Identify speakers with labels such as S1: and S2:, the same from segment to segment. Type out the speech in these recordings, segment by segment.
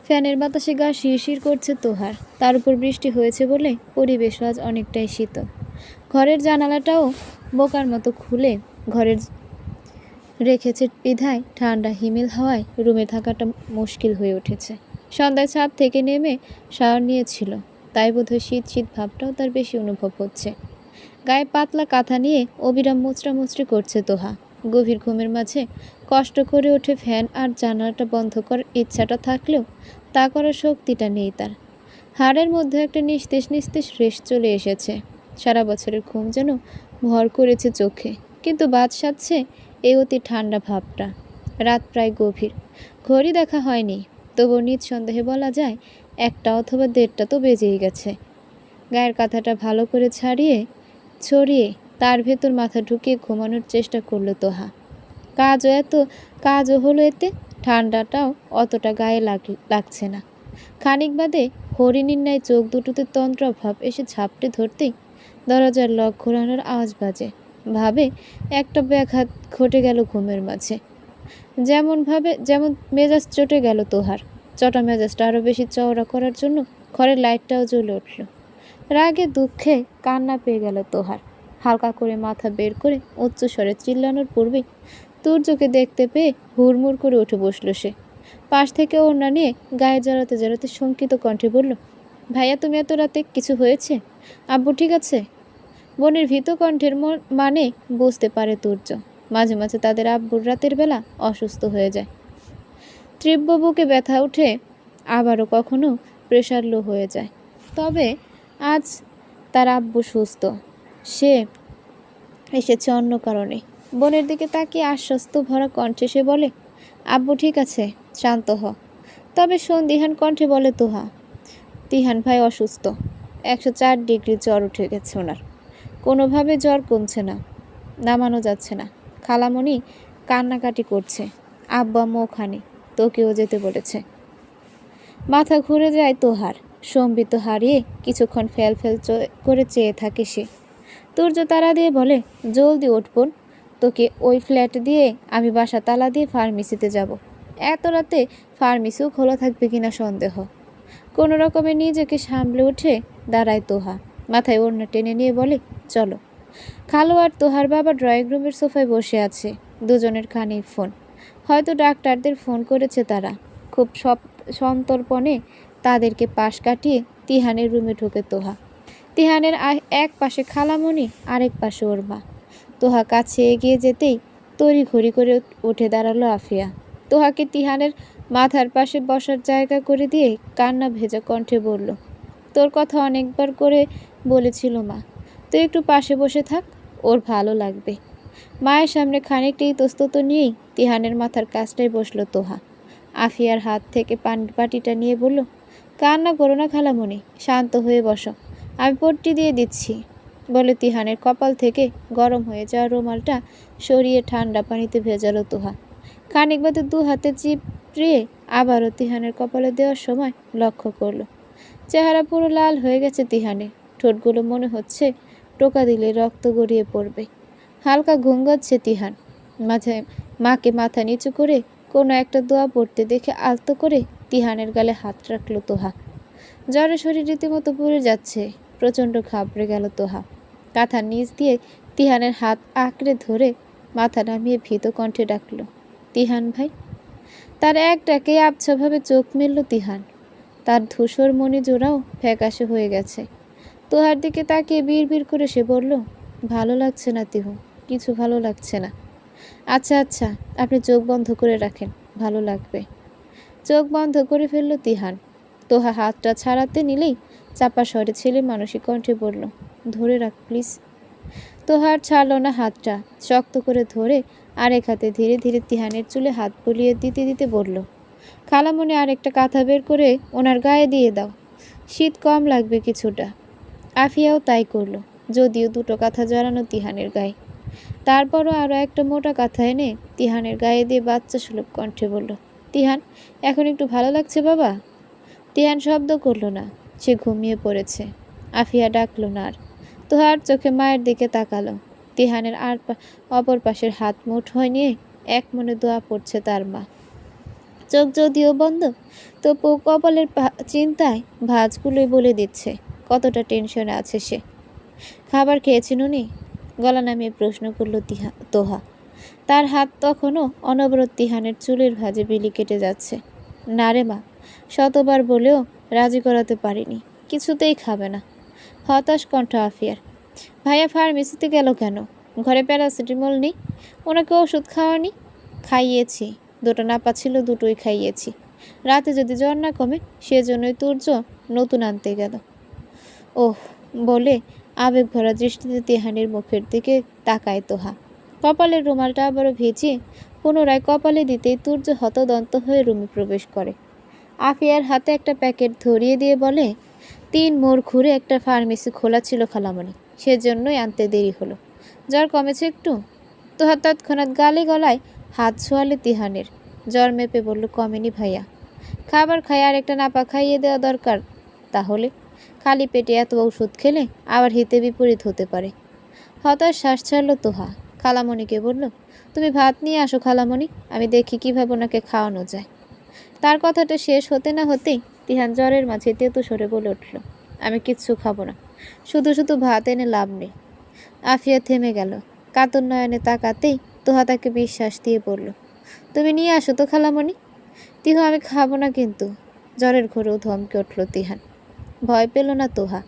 S1: ফ্যানের বাতাসে গা শিরশির করছে তোহার। তার উপর বৃষ্টি হয়েছে বলে পরিবেশ আজ অনেকটাই শীতল। ঘরের জানালাটাও বোকার মতো খুলে ঘরের রেখেছে বিধায় ঠান্ডা হিমেল হাওয়ায় রুমে থাকাটা মুশকিল হয়ে উঠেছে। সন্ধ্যায় ছাদ থেকে নেমে শাওয়ার নিয়েছিল, তাই বোধহয় শীত শীত ভাবটাও তার বেশি অনুভব হচ্ছে। গায়ে পাতলা কাঁথা নিয়ে অবিরাম মুচড়ামুচড়ি করছে তোহা। গভীর ঘুমের মাঝে কষ্ট করে ওঠে ফ্যান আর জানালাটা বন্ধ করার ইচ্ছাটা থাকলেও তা করার শক্তিটা নেই তার। হাড়ের মধ্যে একটা নিস্তেজ নিস্তেজ রেশ চলে এসেছে। সারা বছরের ঘুম যেন ভর করেছে চোখে, কিন্তু বাদ সাধছে এই অতি ঠান্ডা ভাবটা। রাত প্রায় গভীর, ঘড়ি দেখা হয়নি, তবু নিঃসন্দেহে বলা যায় 1টা অথবা 1:30টা তো বেজেই গেছে। গায়ের কাঁথাটা ভালো করে ছড়িয়ে তার ভেতর মাথা ঢুকিয়ে ঘুমানোর চেষ্টা করলো তোহা। কাজও হলো এতে, ঠান্ডাটাও অতটা গায়ে লাগছে না। খানিক বাদে হরিণীর ন্যায় চোখ দুটোতে তন্ত্রাভাব এসে ঝাপটে ধরতেই দরজার লক ঘোরানোর আওয়াজ বাজে। ভাবে একটা ব্যাঘাত ঘটে গেল ঘুমের মাঝে। যেমন মেজাজ চটে গেল তোহার। চটা মেজাজটা আরও বেশি চওড়া করার জন্য ঘরের লাইটটাও জ্বলে উঠল। রাগে দুঃখে কান্না পেয়ে গেল তোহার। হালকা করে মাথা বের করে উচ্চস্বরে চিল্লানোর পূর্বেই তুর্যকে দেখতে পেয়ে হুড়মুড় করে উঠে বসল সে। পাশ থেকে ওড়না নিয়ে গায়ে জড়াতে জড়াতে শঙ্কিত কণ্ঠে বলল, ভাইয়া তুমি এত রাতে, কিছু হয়েছে? আব্বু ঠিক আছে? বোনের ভীত কণ্ঠের মানে বুঝতে পারে তুর্য। মাঝে মাঝে তাদের আব্বুর রাতের বেলা অসুস্থ হয়ে যায়। তীব্র বুকে ব্যথা উঠে, আবারও কখনো প্রেশার লো হয়ে যায়। তবে আজ তার আব্বু সুস্থ। সে এসেছে অন্য কারণে। বোনের দিকে তাকিয়ে আশ্বস্ত ভরা কণ্ঠে সে বলে, আব্বু ঠিক আছে, শান্ত হ। তবে সন্দিহান কণ্ঠে বলে তোহা, তিহান ভাই অসুস্থ, 104 ডিগ্রি জ্বর উঠে গেছে ওনার। কোনোভাবে জ্বর কমছে না, নামানো যাচ্ছে না। খালামণি কান্নাকাটি করছে, আব্বা আম্মা ওখানে, তোকেও যেতে বলেছে। মাথা ঘুরে যায় তোহার। সম্বিত হারিয়ে কিছুক্ষণ ফেল করে চেয়ে থাকে সে। তুর্য তারা দিয়ে বলে, জলদি উঠবোন, তোকে ওই ফ্ল্যাট দিয়ে আমি বাসা তালা দিয়ে ফার্মেসিতে যাব। এত রাতে ফার্মেসিও খোলা থাকবে কিনা সন্দেহ। কোনো রকমে নিজেকে সামলে উঠে দাঁড়ায় তোহা। মাথায় ওড়না টেনে নিয়ে বলে, চলো। খালো আর তোহার বাবা ড্রয়িং রুমের সোফায় বসে আছে। দুজনের কানেই ফোন। হয়তো ডাক্তারদের ফোন করেছে তারা। খুব সন্তর্পণে তাদেরকে পাশ কাটিয়ে তিহানের রুমে ঢোকে তোহা। তিহানের এক পাশে খালামণি, আরেক পাশে ওর মা। তোহা কাছে এগিয়ে যেতেই তড়িঘড়ি করে উঠে দাঁড়ালো আফিয়া। তোহাকে তিহানের মাথার পাশে বসার জায়গা করে দিয়ে কান্না ভেজা কণ্ঠে বলল, তোর কথা অনেকবার করে বলেছিল মা, তুই একটু পাশে বসে থাক, ওর ভালো লাগবে। মায়ের সামনে খানিকটা ইতস্তত নিয়েই তিহানের মাথার কাছটায় বসলো তোহা। আফিয়ার হাত থেকে পানির বাটিটা নিয়ে বলল, কান্না করো না খালামণি, শান্ত হয়ে বসো, আমি পট্টি দিয়ে দিচ্ছি। বলে তিহানের কপাল থেকে গরম হয়ে যাওয়া রুমালটা সরিয়ে ঠান্ডা পানিতে ভেজালো তোহা। খানিক বাদে 2 হাতে চিপড়িয়ে আবারও তিহানের কপালে দেওয়ার সময় লক্ষ্য করল, চেহারা পুরো লাল হয়ে গেছে তিহানের। ঠোঁটগুলো মনে হচ্ছে টোকা দিলে রক্ত গড়িয়ে পড়বে। হালকা ঘুমগাচ্ছে তিহান। মাকে মাথা নিচু করে কোনো একটা দোয়া পড়তে দেখে আলতো করে তিহানের গালে হাত রাখলো তোহা। জ্বরে শরীর রীতিমতো পুড়ে যাচ্ছে। প্রচণ্ড ঘাবড়ে গেল তোহা। কাঁথার নিচ দিয়ে তিহানের হাত আঁকড়ে ধরে মাথা নামিয়ে ভীত কণ্ঠে ডাকল, তিহান ভাই। তার এক ডাকে আবছাভাবে চোখ মেলল তিহান। তার ধূসর মণি জোড়াও ফ্যাকাশে হয়ে গেছে। তোহার দিকে তাকিয়ে বিড়বিড় করে সে বলল, ভালো লাগছে না তিহু, কিছু ভালো লাগছে না। আচ্ছা আচ্ছা, আপনি চোখ বন্ধ করে রাখেন, ভালো লাগবে। চোখ বন্ধ করে ফেলল তিহান। তোহা হাতটা ছাড়াতে নিলেই চাপা স্বরে ছেলে মানসিক কণ্ঠে বলল, ধরে রাখ প্লিজ। তোহার ছাড়ল না হাতটা। শক্ত করে ধরে আরেক হাতে ধীরে ধীরে তিহানের চুলে হাত বুলিয়ে দিতে দিতে বলল, খালামণি আরেকটা কাঁথা বের করে ওনার গায়ে দিয়ে দাও, শীত কম লাগবে কিছুটা। আফিয়াও তাই করলো, যদিও 2টো কাঁথা জড়ানো তিহানের গায়ে। তারপরও আরও একটা মোটা কাঁথা এনে তিহানের গায়ে দিয়ে বাচ্চা সুলভ কণ্ঠে বলল, তিহান, এখন একটু ভালো লাগছে বাবা? তিহান শব্দ করল না, সে ঘুমিয়ে পড়েছে। আফিয়া ডাকলো না আর। তোহার চোখে মায়ের দিকে তাকালো। তিহানের অপর পাশের হাত মুঠোয় নিয়ে এক মনে দোয়া পড়ছে তার মা। চোখ যদিও বন্ধ, তবু কপালের চিন্তায় ভাঁজগুলোই বলে দিচ্ছে কতটা টেনশনে আছে সে। খাবার খেয়েছেন উনি? গলা নামিয়ে প্রশ্ন করল তোহা। তার হাত তখনও অনবরত তিহানের চুলের ভাঁজে বিলি কেটে যাচ্ছে। না রে মা, শতবার বলেও রাজি করাতে পারিনি, কিছুতেই খাবে না। হতাশ কণ্ঠ আফিয়ার। ভাইয়া ফার্মেসিতে গেল কেন? ঘরে প্যারাসিটামল নেই? ওনাকে ওষুধ খাওয়ানি? খাইয়েছি, দুটো নাপা ছিল, দুটোই খাইয়েছি। রাতে যদি জ্বর না কমে সেজন্যই তুর্য নতুন আনতে গেল। ওহ, বলে আবেগ ভরা দৃষ্টিতে তিহানের মুখের দিকে তাকায় তোহা। কপালের রুমালটা আবারও ভিজিয়ে পুনরায় কপালে দিতেই তুর্য হতদন্ত হয়ে রুমে প্রবেশ করে। আফিয়ার হাতে একটা প্যাকেট ধরিয়ে দিয়ে বলে, 3 মোড় ঘুরে একটা ফার্মেসি খোলা ছিল খালামণি, সেজন্যই আনতে দেরি হলো। জ্বর কমেছে একটু? তোহা তৎক্ষণাৎ গালে গলায় হাত ছোঁয়ালে তিহানের। জ্বর মেপে বলল, কমেনি ভাইয়া। খাবার খাই আর একটা নাপা খাইয়ে দেওয়া দরকার। তাহলে খালি পেটে এত ওষুধ খেলে আবার হিতে বিপরীত হতে পারে। হতাশ শ্বাস ছাড়ল তোহা। খালামণিকে বলল, তুমি ভাত নিয়ে আসো খালামণি, আমি দেখি কিভাবে ওনাকে খাওয়ানো যায়। তার কথাটা শেষ হতে না হতেই তিহান জ্বরের মাঝে তেতু সরে বলে উঠল, আমি কিচ্ছু খাবো না, শুধু শুধু ভাত এনে লাভ নেই। আফিয়া থেমে গেল। কাতর নয়নে তাকাতেই তোহা তাকে বিশ্বাস দিয়ে বলল, তুমি নিয়ে আসো তো খালামণি। তিহা, আমি খাবো না কিন্তু। জ্বরের ঘোরেও ধমকে উঠল তিহান। ভয় পেল না তোহা।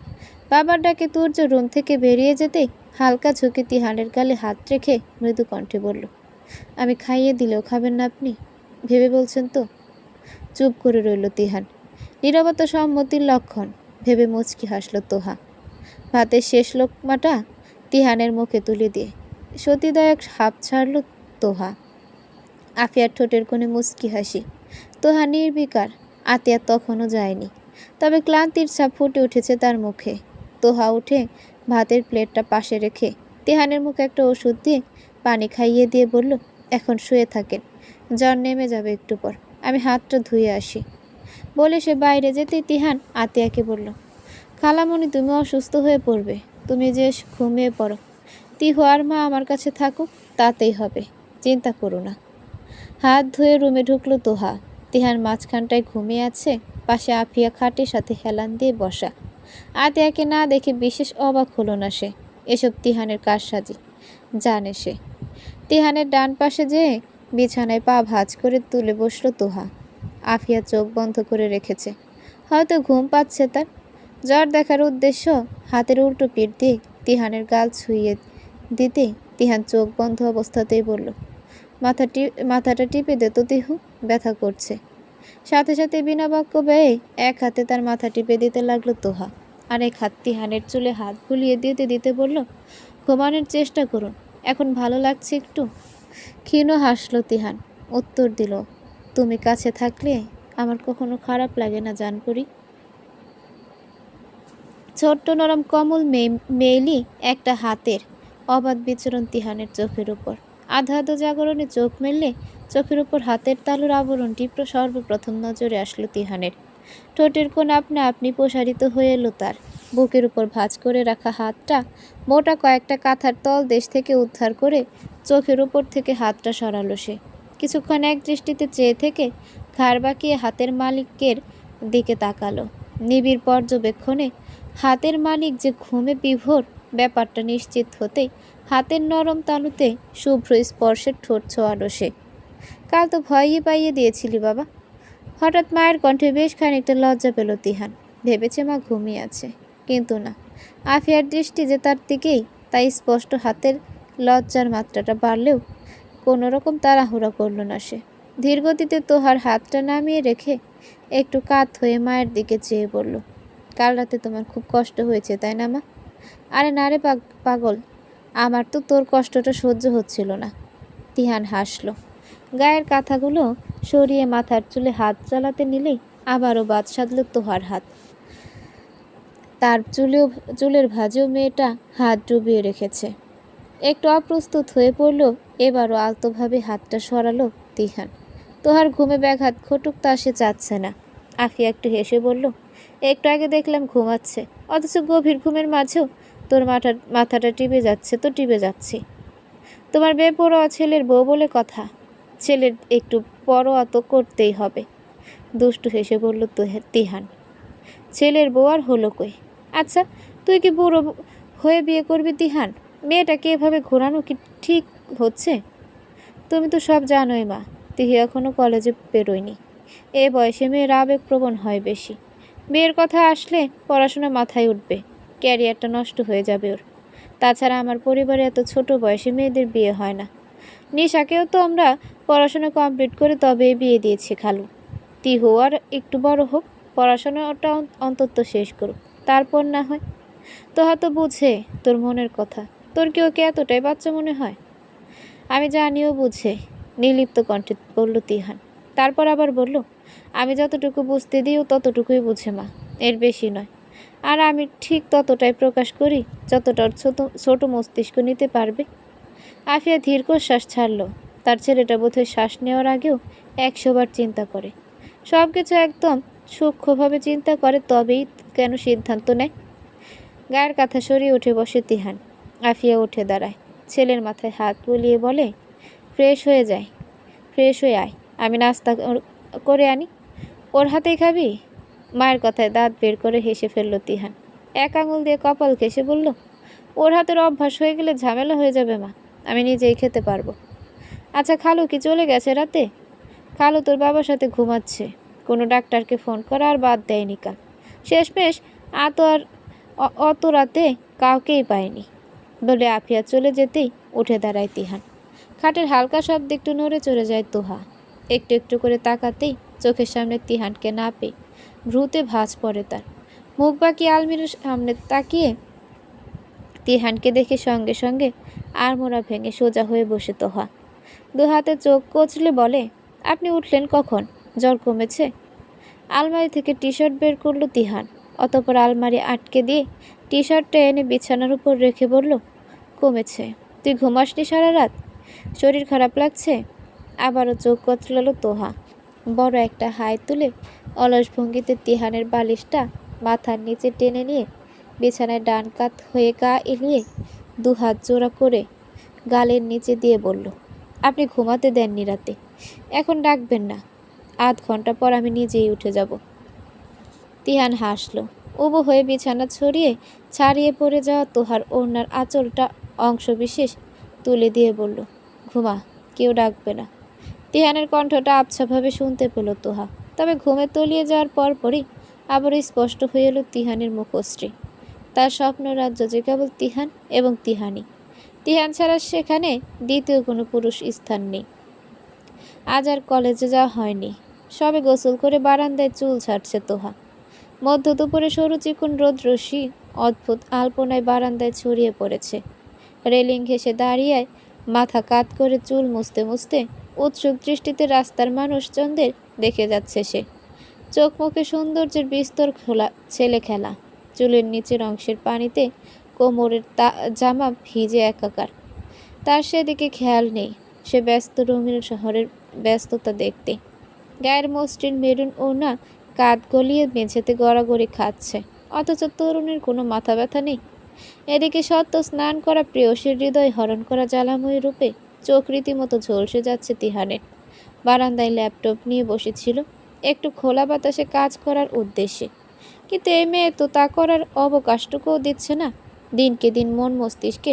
S1: বাবার ডাকে তুর্য রুম থেকে বেরিয়ে যেতেই হালকা ঝুঁকে তিহানের গালে হাত রেখে মৃদু কণ্ঠে বলল, আমি খাইয়ে দিলেও খাবেন না আপনি? ভেবে বলছেন তো? চুপ করে রইল তিহান। নীরবতা সম্মতির লক্ষণ ভেবে মুচকি হাসল তোহা। ভাতের শেষ লোকমাটা তিহানের মুখে তুলে দিয়ে সতীদায়ক হাঁপ ছাড়ল তোহা। আফিয়ার ঠোঁটের কোণে মুচকি হাসি। তোহা নির্বিকার। আতিয়া তখনও যায়নি, তবে ক্লান্তির ছাপ ফুটে উঠেছে তার মুখে। তোহা উঠে ভাতের প্লেটটা পাশে রেখে তিহানের মুখে একটা ওষুধ দিয়ে পানি খাইয়ে দিয়ে বলল, এখন শুয়ে থাকেন, জ্বর নেমে যাবে একটু পর, আমি হাতটা ধুয়ে আসি। বলে সে বাইরে যেতেই তিহান আতিয়াকে বলল, খালামণি তুমি অসুস্থ হয়ে পড়বে, তুমি যে ঘুমিয়ে পড়ো। তিহু আর মা আমার কাছে থাকুক, তাতেই হবে, চিন্তা করো না। হাত ধুয়ে রুমে ঢুকলো তোহা। তিহান মাঝখানটায় ঘুমিয়ে আছে, পাশে আফিয়া খাটের সাথে হেলান দিয়ে বসা। আতিয়াকে না দেখে বিশেষ অবাক হলো না সে। এসব তিহানের কারসাজি, জানে সে। তিহানের ডান পাশে যেয়ে বিছানায় পা ভাঁজ করে তুলে বসলো তোহা। আফিয়া চোখ বন্ধ করে রেখেছে, হয়তো ঘুম পাচ্ছে তার। জ্বর দেখার উদ্দেশ্য হাতের উল্টো পিঠ দিয়ে তিহানের গাল ছুঁয়ে দিতে তিহান চোখ বন্ধ অবস্থাতেই বলল, মাথাটা টিপে দে তো তিহু, ব্যথা করছে। সাথে সাথে বিনা বাক্য ব্যয়ে এক হাতে তার মাথা টিপে দিতে লাগলো তোহা, আর এক হাত তিহানের চুলে হাত বুলিয়ে দিতে দিতে বলল, ঘুমানোর চেষ্টা করুন, এখন ভালো লাগছে একটু? ক্ষীণ হাসলো তিহান, উত্তর দিল, তুমি কাছে থাকলে আমার কখনো খারাপ লাগে না জানপুরি। ছোট্ট নরম কমল মেইলি একটা হাতের অবাধ বিচরণ তিহানের চোখের উপর। আধা আধো জাগরণে চোখ মেললে চোখের উপর হাতের তালুর আবরণটি সর্বপ্রথম নজরে আসলো তিহানের। ঠোঁটের কোণ আপনা আপনি প্রসারিত হয়ে এলো তার। বুকের উপর ভাঁজ করে রাখা হাতটা মোটা কয়েকটা কাঁথার তল দেশ থেকে উদ্ধার করে চোখের উপর থেকে হাতটা সরালো সে। কিছুক্ষণ এক দৃষ্টিতে চেয়ে থেকে ঘাড় বাঁকিয়ে হাতের মালিকের দিকে তাকালো। নিবিড় পর্যবেক্ষণে হাতের মালিক যে ঘুমে বিভোর ব্যাপারটা নিশ্চিত হতেই হাতের নরম তালুতে শুভ্র স্পর্শের ঠোঁট ছোঁয়ালো সে। কাল তো ভয়ই পাইয়ে দিয়েছিলি বাবা। হঠাৎ মায়ের কণ্ঠে বেশ খানিকটা লজ্জা পেল তিহান। ভেবেছে মা ঘুমিয়ে আছে, কিন্তু না, আফিয়ার দৃষ্টি যে তার দিকেই, তাই স্পষ্ট হাতের লজ্জার মাত্রাটা বাড়লেও কোনো রকম তাড়াহুড়া করল না সে। ধীরগতিতে তোহার হাতটা নামিয়ে রেখে একটু কাত হয়ে মায়ের দিকে চেয়ে বলল, কাল রাতে তোমার খুব কষ্ট হয়েছে তাই না মা? আরে না রে পাগল, আমার তো তোর কষ্টটা সহ্য হচ্ছিল না। তিহান হাসল। গায়ের কাঁথাগুলো সরিয়ে মাথার চুলে হাত চালাতে নিলেই আবারও বাদ সাধল তোহার হাত। তার চুলের ভাঁজেও মেয়েটা হাত ডুবিয়ে রেখেছে। একটু অপ্রস্তুত হয়ে পড়ল, এবারও আলতোভাবে হাতটা সরালো তিহান। তোহার ঘুমে ব্যাঘাত ঘটুক তা সে চাচ্ছে না। আফিয়া একটু হেসে বলল, একটু আগে দেখলাম ঘুমাচ্ছে, অথচ গভীর ঘুমের মাঝেও তোর মাথাটা টিপে যাচ্ছে তো টিপে যাচ্ছে। তোমার বেপরোয়া ছেলের বউ বলে কথা। ছেলের একটু পরোয়া তো করতেই হবে। দুষ্টু হেসে বলল তিহান। ছেলের বউ আর হলো কই? আচ্ছা, তুই কি বুড়ো হয়ে বিয়ে করবি তিহান? মেয়েটাকে এভাবে ঘোরানো কি ঠিক হচ্ছে? তুমি তো সব জানোই মা, তিহি এখনও কলেজে বেরোয়নি। এ বয়সে মেয়ের আবেগপ্রবণ হয় বেশি। বিয়ের কথা আসলে পড়াশোনা মাথায় উঠবে, ক্যারিয়ারটা নষ্ট হয়ে যাবে ওর। তাছাড়া আমার পরিবারে এত ছোট বয়সে মেয়েদের বিয়ে হয় না। নিশাকেও তো আমরা পড়াশোনা কমপ্লিট করে তবেই বিয়ে দিয়েছি খালু। তিহু আর একটু বড় হোক, পড়াশোনাটা অন্তত শেষ করুক, তারপর না হয়। তোহা তো বুঝে তোর মনের কথা। তোর কি ওকে এতটাই বাচ্চা মনে হয়? আমি জানিও বুঝে, নির্লিপ্ত কণ্ঠে বলল তিহান। তারপর আবার বলল, আমি যতটুকু বুঝতে দিও ততটুকুই বুঝে মা, এর বেশি নয়। আর আমি ঠিক ততটাই প্রকাশ করি যতটা ওর ছোট ছোট মস্তিষ্ক নিতে পারবে। আফিয়া দীর্ঘশ্বাস ছাড়ল। তার ছেলেটা বোধহয় শ্বাস নেওয়ার আগেও 100 বার চিন্তা করে। সব কিছু একদম সূক্ষ্মভাবে চিন্তা করে, তবেই কেন সিদ্ধান্ত নেয়। গায়ের কাঁথা সরিয়ে উঠে বসে তিহান। আফিয়া উঠে দাঁড়ায়, ছেলের মাথায় হাত বুলিয়ে বলে, ফ্রেশ হয়ে যায়, ফ্রেশ হয়ে আয়, আমি নাস্তা করে আনি। ওর হাতেই খাবি? মায়ের কথায় দাঁত বের করে হেসে ফেলল তিহান। এক আঙুল দিয়ে কপাল ঘেঁষে বলল, ওর হাতের অভ্যাস হয়ে গেলে ঝামেলা হয়ে যাবে মা, আমি নিজেই খেতে পারবো। আচ্ছা, খালু কি চলে গেছে রাতে? খালু তোর বাবার সাথে ঘুমাচ্ছে। কোনো ডাক্তারকে ফোন করা আর বাদ দেয়নি কাল। শেষমেশ অত রাতে কাউকেই পায়নি। বলে আফিয়া চলে যেতেই উঠে দাঁড়ায় তিহান। খাটের হালকা শব্দে একটু নড়ে চড়ে যায় তোহা। একটু একটু করে তাকাতেই চোখের সামনে তিহানকে না পেয়ে ভ্রুতে ভাঁজ পড়ে তার। মুখ বাঁকি আলমিরার সামনে তাকিয়ে তিহানকে দেখে সঙ্গে সঙ্গে আড়মোড়া ভেঙে সোজা হয়ে বসে তোহা। দু হাতে চোখ কচলে বলে, আপনি উঠলেন কখন? জ্বর কমেছে? আলমারি থেকে টি শার্ট বের করলো তিহান। অতঃপর আলমারি আটকে দিয়ে টি শার্টটা এনে বিছানার উপর রেখে বলল, কমেছে। তুই ঘুমাসনি সারা রাত? শরীর খারাপ লাগছে? আবারও চোখ কচলালো তোহা। বড় একটা হাই তুলে অলস ভঙ্গিতে তিহানের বালিশটা মাথার নিচে টেনে নিয়ে বিছানায় ডান কাত হয়ে গা এলিয়ে দুহাত জোড়া করে গালের নিচে দিয়ে বলল, আপনি ঘুমাতে দেননি রাতে, এখন ডাকবেন না। আধ ঘন্টা পর আমি নিজেই উঠে যাব। তিহান হাসল। উবু হয়ে বিছানা ছাড়িয়ে পড়ে যাওয়া তোহার ওড়নার আঁচলটা অংশবিশেষ তুলে দিয়ে বলল, ঘুমা, কেউ ডাকবে না। তিহানের কণ্ঠটা আবছাভাবে শুনতে পেল তোহা। তবে ঘুমে তলিয়ে যাওয়ার পরপরই আবার স্পষ্ট হয়ে এলো তিহানের মুখশ্রী। তার স্বপ্ন রাজ্য যে কেবল তিহান এবং তিহানি। তিহান ছাড়া সেখানে দ্বিতীয় কোনো পুরুষ স্থান নেই। আজ আর কলেজে যাওয়া হয়নি। সবে গোসল করে বারান্দায় চুল ছাড়ছে তোহা। মধ্য দুপুরে সরু চিকুন রোদরশ্মি অদ্ভুত আলপনায় বারান্দায় ছড়িয়ে পড়েছে। রেলিং ঘেঁষে দাঁড়িয়ে মাথা কাত করে চুল মুছতে মুছতে উৎসুক দৃষ্টিতে রাস্তার মানুষজনদের দেখে যাচ্ছে সে। চোখ মুখে সৌন্দর্যের বিস্তর খোলা ছেলে খেলা। চুলের নিচের অংশের পানিতে কোমরের জামা ভিজে একাকার। তার সেদিকে খেয়াল নেই। সে ব্যস্ত রঙিন শহরের ব্যস্ততা দেখতে। গায়ের মসৃণ মেরুন ওড়না কাঁধ গলিয়ে মেঝেতে গড়াগড়ি খাচ্ছে, অথচ তরুণের কোনো মাথা ব্যথা নেই। এদিকে সদ্য স্নান করা প্রেয়সীর হৃদয় হরণ করা জ্বালাময়ী রূপে চোখ রীতিমতো ঝলসে যাচ্ছে তিহানের। বারান্দায় ল্যাপটপ নিয়ে বসেছিল একটু খোলা বাতাসে কাজ করার উদ্দেশ্যে, কিন্তু এই মেয়ে তো তা করার অবকাশটুকুও দিচ্ছে না। দিনকে দিন মন মস্তিষ্কে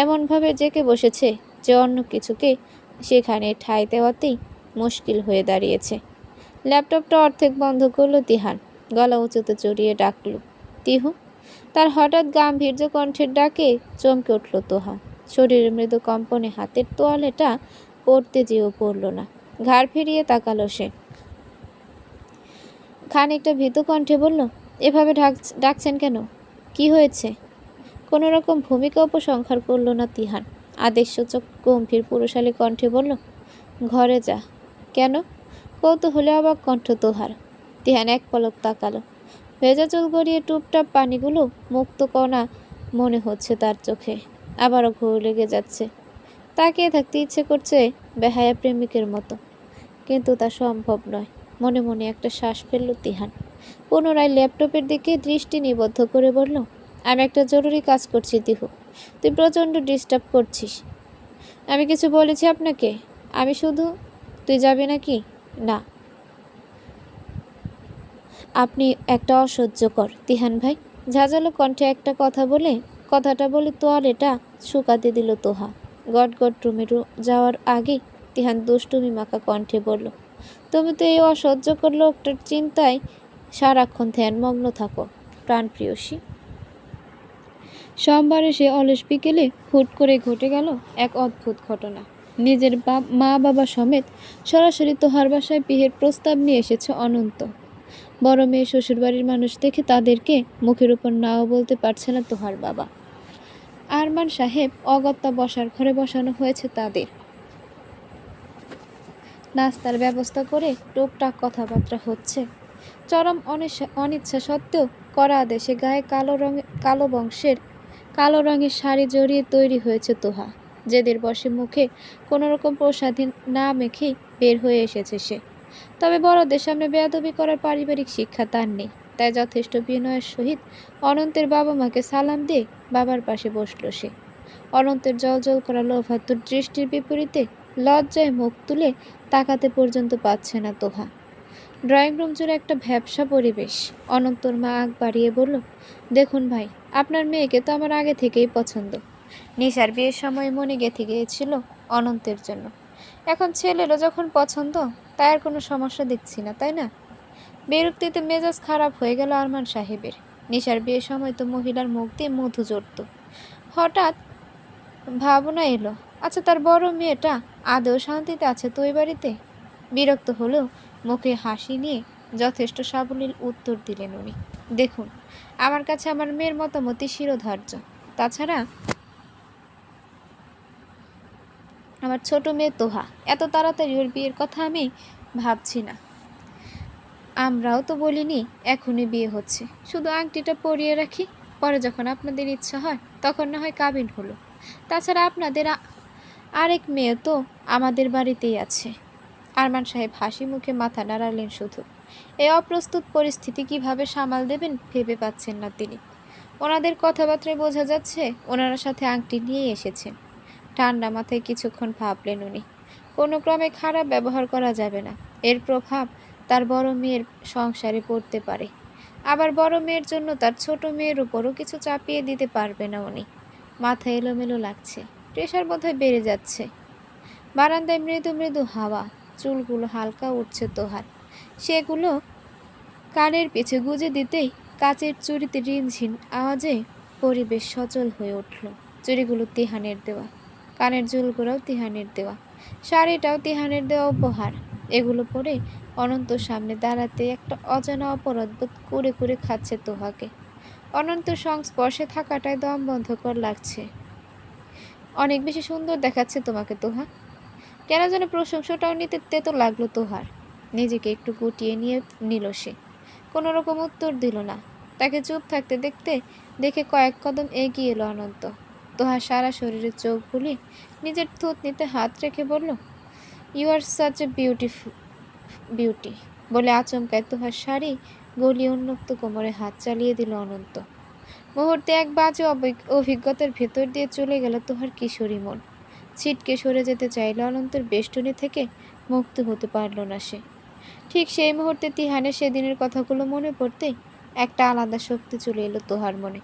S1: এমনভাবে জেঁকে বসেছে যে অন্য কিছুকে সেখানে ঠাঁই দেওয়াতেই মুশকিল হয়ে দাঁড়িয়েছে। ল্যাপটপটা অর্ধেক বন্ধ করলো তিহান। গলা উঁচুতে চড়িয়ে ডাকল, তিহু। তার হঠাৎ গাম্ভীর্য কণ্ঠের ডাকে চমকে উঠল তোহা। শরীরের মৃদু কম্পনে হাতের তোয়ালেটা পড়তে যেও পড়ল না। ঘাড় ফিরিয়ে তাকালো সে। খানিকটা ভীত কণ্ঠে বলল, এভাবে ডাকছেন কেন? কি হয়েছে? কোনো রকম ভূমিকা উপসংহার করল না তিহান। আদেশসূচক গম্ভীর পুরুষালী কণ্ঠে বলল, ঘরে যা। কেন? কৌতূহলে অবাক কণ্ঠ তোহার। তিহান এক পলক তাকালো। ভেজা চুল গড়িয়ে টুপটাপ পানিগুলো মুক্ত কণা মনে হচ্ছে তার চোখে। আবারও ঘোর লেগে যাচ্ছে। তাকিয়ে থাকতে ইচ্ছে করছে বেহায়া প্রেমিকের মতো, কিন্তু তা সম্ভব নয়। মনে মনে একটা শ্বাস ফেলল তিহান। পুনরায় ল্যাপটপের দিকে দৃষ্টি নিবদ্ধ করে বলল, আমি একটা জরুরি কাজ করছি তিহু, তুই প্রচণ্ড ডিস্টার্ব করছিস। আমি কিছু বলেছি আপনাকে? আমি শুধু তুই যাবি নাকি? না, আপনি একটা অসহ্যকর তিহান ভাই। ঝাঁঝালো কণ্ঠে একটা কথাটা বলে তোয়ালেটা শুকাতে দিল তোহা। গট রুমে যাওয়ার আগেই তিহান দুষ্টুমি মাখা কণ্ঠে বলল, তুমি তো এই অসহ্যকর লোকটার চিন্তায় সারাক্ষণ ধ্যানমগ্ন থাকো প্রাণপ্রিয়সী। সোমবারে সে অলস বিকেলে হুট করে ঘটে গেল এক অদ্ভুত ঘটনা। নিজের মা বাবা সমেত সরাসরি তোহার বাসায় বিয়ের প্রস্তাব নিয়ে এসেছে অনন্ত। বড় মেয়ে শ্বশুরবাড়ির মানুষ দেখে তাদেরকে মুখের উপর নাও বলতে পারছে না তোহার বাবা। আরমান সাহেব অগত্যা বসার ঘরে বসানো হয়েছে তাদের। নাস্তার ব্যবস্থা করে টুকটাক কথাবার্তা হচ্ছে। চরম অনিচ্ছা সত্ত্বেও কড়া আদেশে গায়ে কালো রঙের শাড়ি জড়িয়ে তৈরি হয়েছে তোহা। জেদের বসে মুখে কোনো রকম প্রসাদী না মেখেই বের হয়ে এসেছে সে। তবে বড়দের সামনে বেয়াদবি করার পারিবারিক শিক্ষা তার নেই, তাই যথেষ্ট বিনয়ের সহিত অনন্তের বাবা মাকে সালাম দিয়ে বাবার পাশে বসল সে। অনন্তের জল করা লোভাতুর দৃষ্টির বিপরীতে লজ্জায় মুখ তুলে তাকাতে পর্যন্ত পাচ্ছে না তোহা। ড্রয়িং রুম জুড়ে একটা ভ্যাপসা পরিবেশ। অনন্তর মা আগ বাড়িয়ে বলল, দেখুন ভাই, আপনার মেয়েকে তো আমার আগে থেকেই পছন্দ। নিশার বিয়ের সময় মনে গেঁথে গিয়েছিল অনন্তের জন্য। এখন ছেলেরও যখন পছন্দ, তাই আর কোনো সমস্যা দেখছি না, তাই না? বিরক্তিতে মেজাজ খারাপ হয়ে গেল আরমান সাহেবের। নিশার বিয়ের সময় তো মহিলার মুখ দিয়ে মধু জড়ত। হঠাৎ ভাবনা এলো, আচ্ছা তার বড় মেয়েটা আদৌ শান্তিতে আছে তো ওই বাড়িতে? বিরক্ত হলেও মুখে হাসি নিয়ে যথেষ্ট সাবলীল উত্তর দিলেন উনি, দেখুন, আমার কাছে আমার মেয়ের মতামতই শিরোধার্য। তাছাড়া আমার ছোট মেয়ে তোহা, এত তাড়াতাড়ি ওর বিয়ের কথা আমি ভাবছি না। আমরাও তো বলিনি এখনই বিয়ে হচ্ছে, শুধু আংটিটা পরিয়ে রাখি, পরে যখন আপনাদের ইচ্ছা হয় তখন না হয় কাবিন হলো। তাছাড়া আপনাদের আরেক মেয়ে তো আমাদের বাড়িতেই আছে। আরমান সাহেব হাসি মুখে মাথা নাড়ালেন শুধু। এই অপ্রস্তুত পরিস্থিতি কিভাবে সামাল দেবেন ভেবে পাচ্ছেন না তিনি। ওনাদের কথাবার্তায় বোঝা যাচ্ছে ওনারা সাথে আংটি নিয়ে এসেছেন। ঠান্ডা মাথায় কিছুক্ষণ ভাবলেন উনি। কোনো ক্রমে খারাপ ব্যবহার করা যাবে না, এর প্রভাব তার বড় মেয়ের সংসারে পড়তে পারে। আবার বড় মেয়ের জন্য তার ছোট মেয়ের উপরও কিছু চাপিয়ে দিতে পারবে না উনি। মাথা এলোমেলো লাগছে, প্রেশার বোধহয় বেড়ে যাচ্ছে। বারান্দায় মৃদু মৃদু হাওয়া, চুলগুলো হালকা উঠছে তোহার। সেগুলো কানের পিছে গুজে দিতেই কাচের চুড়িতে রিনঝিন আওয়াজে পরিবেশ সচল হয়ে উঠল। চুড়িগুলো তিহানের দেওয়া, কানের ঝুলগুলোও তিহানের দেওয়া, শাড়িটাও তিহানের দেওয়া উপহার। এগুলো পরে অনন্ত সামনে দাঁড়াতে একটা অজানা অপরাধবোধ করে করে খাচ্ছে তোহাকে। অনন্ত সংস্পর্শে থাকাটাই দম বন্ধকর লাগছে। অনেক বেশি সুন্দর দেখাচ্ছে তোমাকে তোহা। কেন যেন প্রশংসাটাও নিতে তেতো লাগলো তোহার। নিজেকে একটু গুটিয়ে নিল সে। কোনো রকম উত্তর দিল না। তাকে চুপ থাকতে দেখে কয়েক কদম এগিয়ে এলো অনন্ত। তোহার সারা শরীরে চোখ বুলিয়ে নিজের থুতনিতে হাত রেখে বলল, you are such a beauty বলে আচমকায় তোহার শাড়ি গলিয়ে উন্মুক্ত কোমরে হাত চালিয়ে দিল অনন্ত। মুহূর্তে এক বাজে অভিজ্ঞতার ভেতর দিয়ে চলে গেল তোহার কিশোরী মন। ছিটকে সরে যেতে চাইলে অনন্তের বেষ্টনী থেকে মুক্ত হতে পারল না সে। ঠিক সেই মুহূর্তে তিহানের সেদিনের কথাগুলো মনে পড়তেই একটা আলাদা শক্তি চলে এলো তোহার মনে।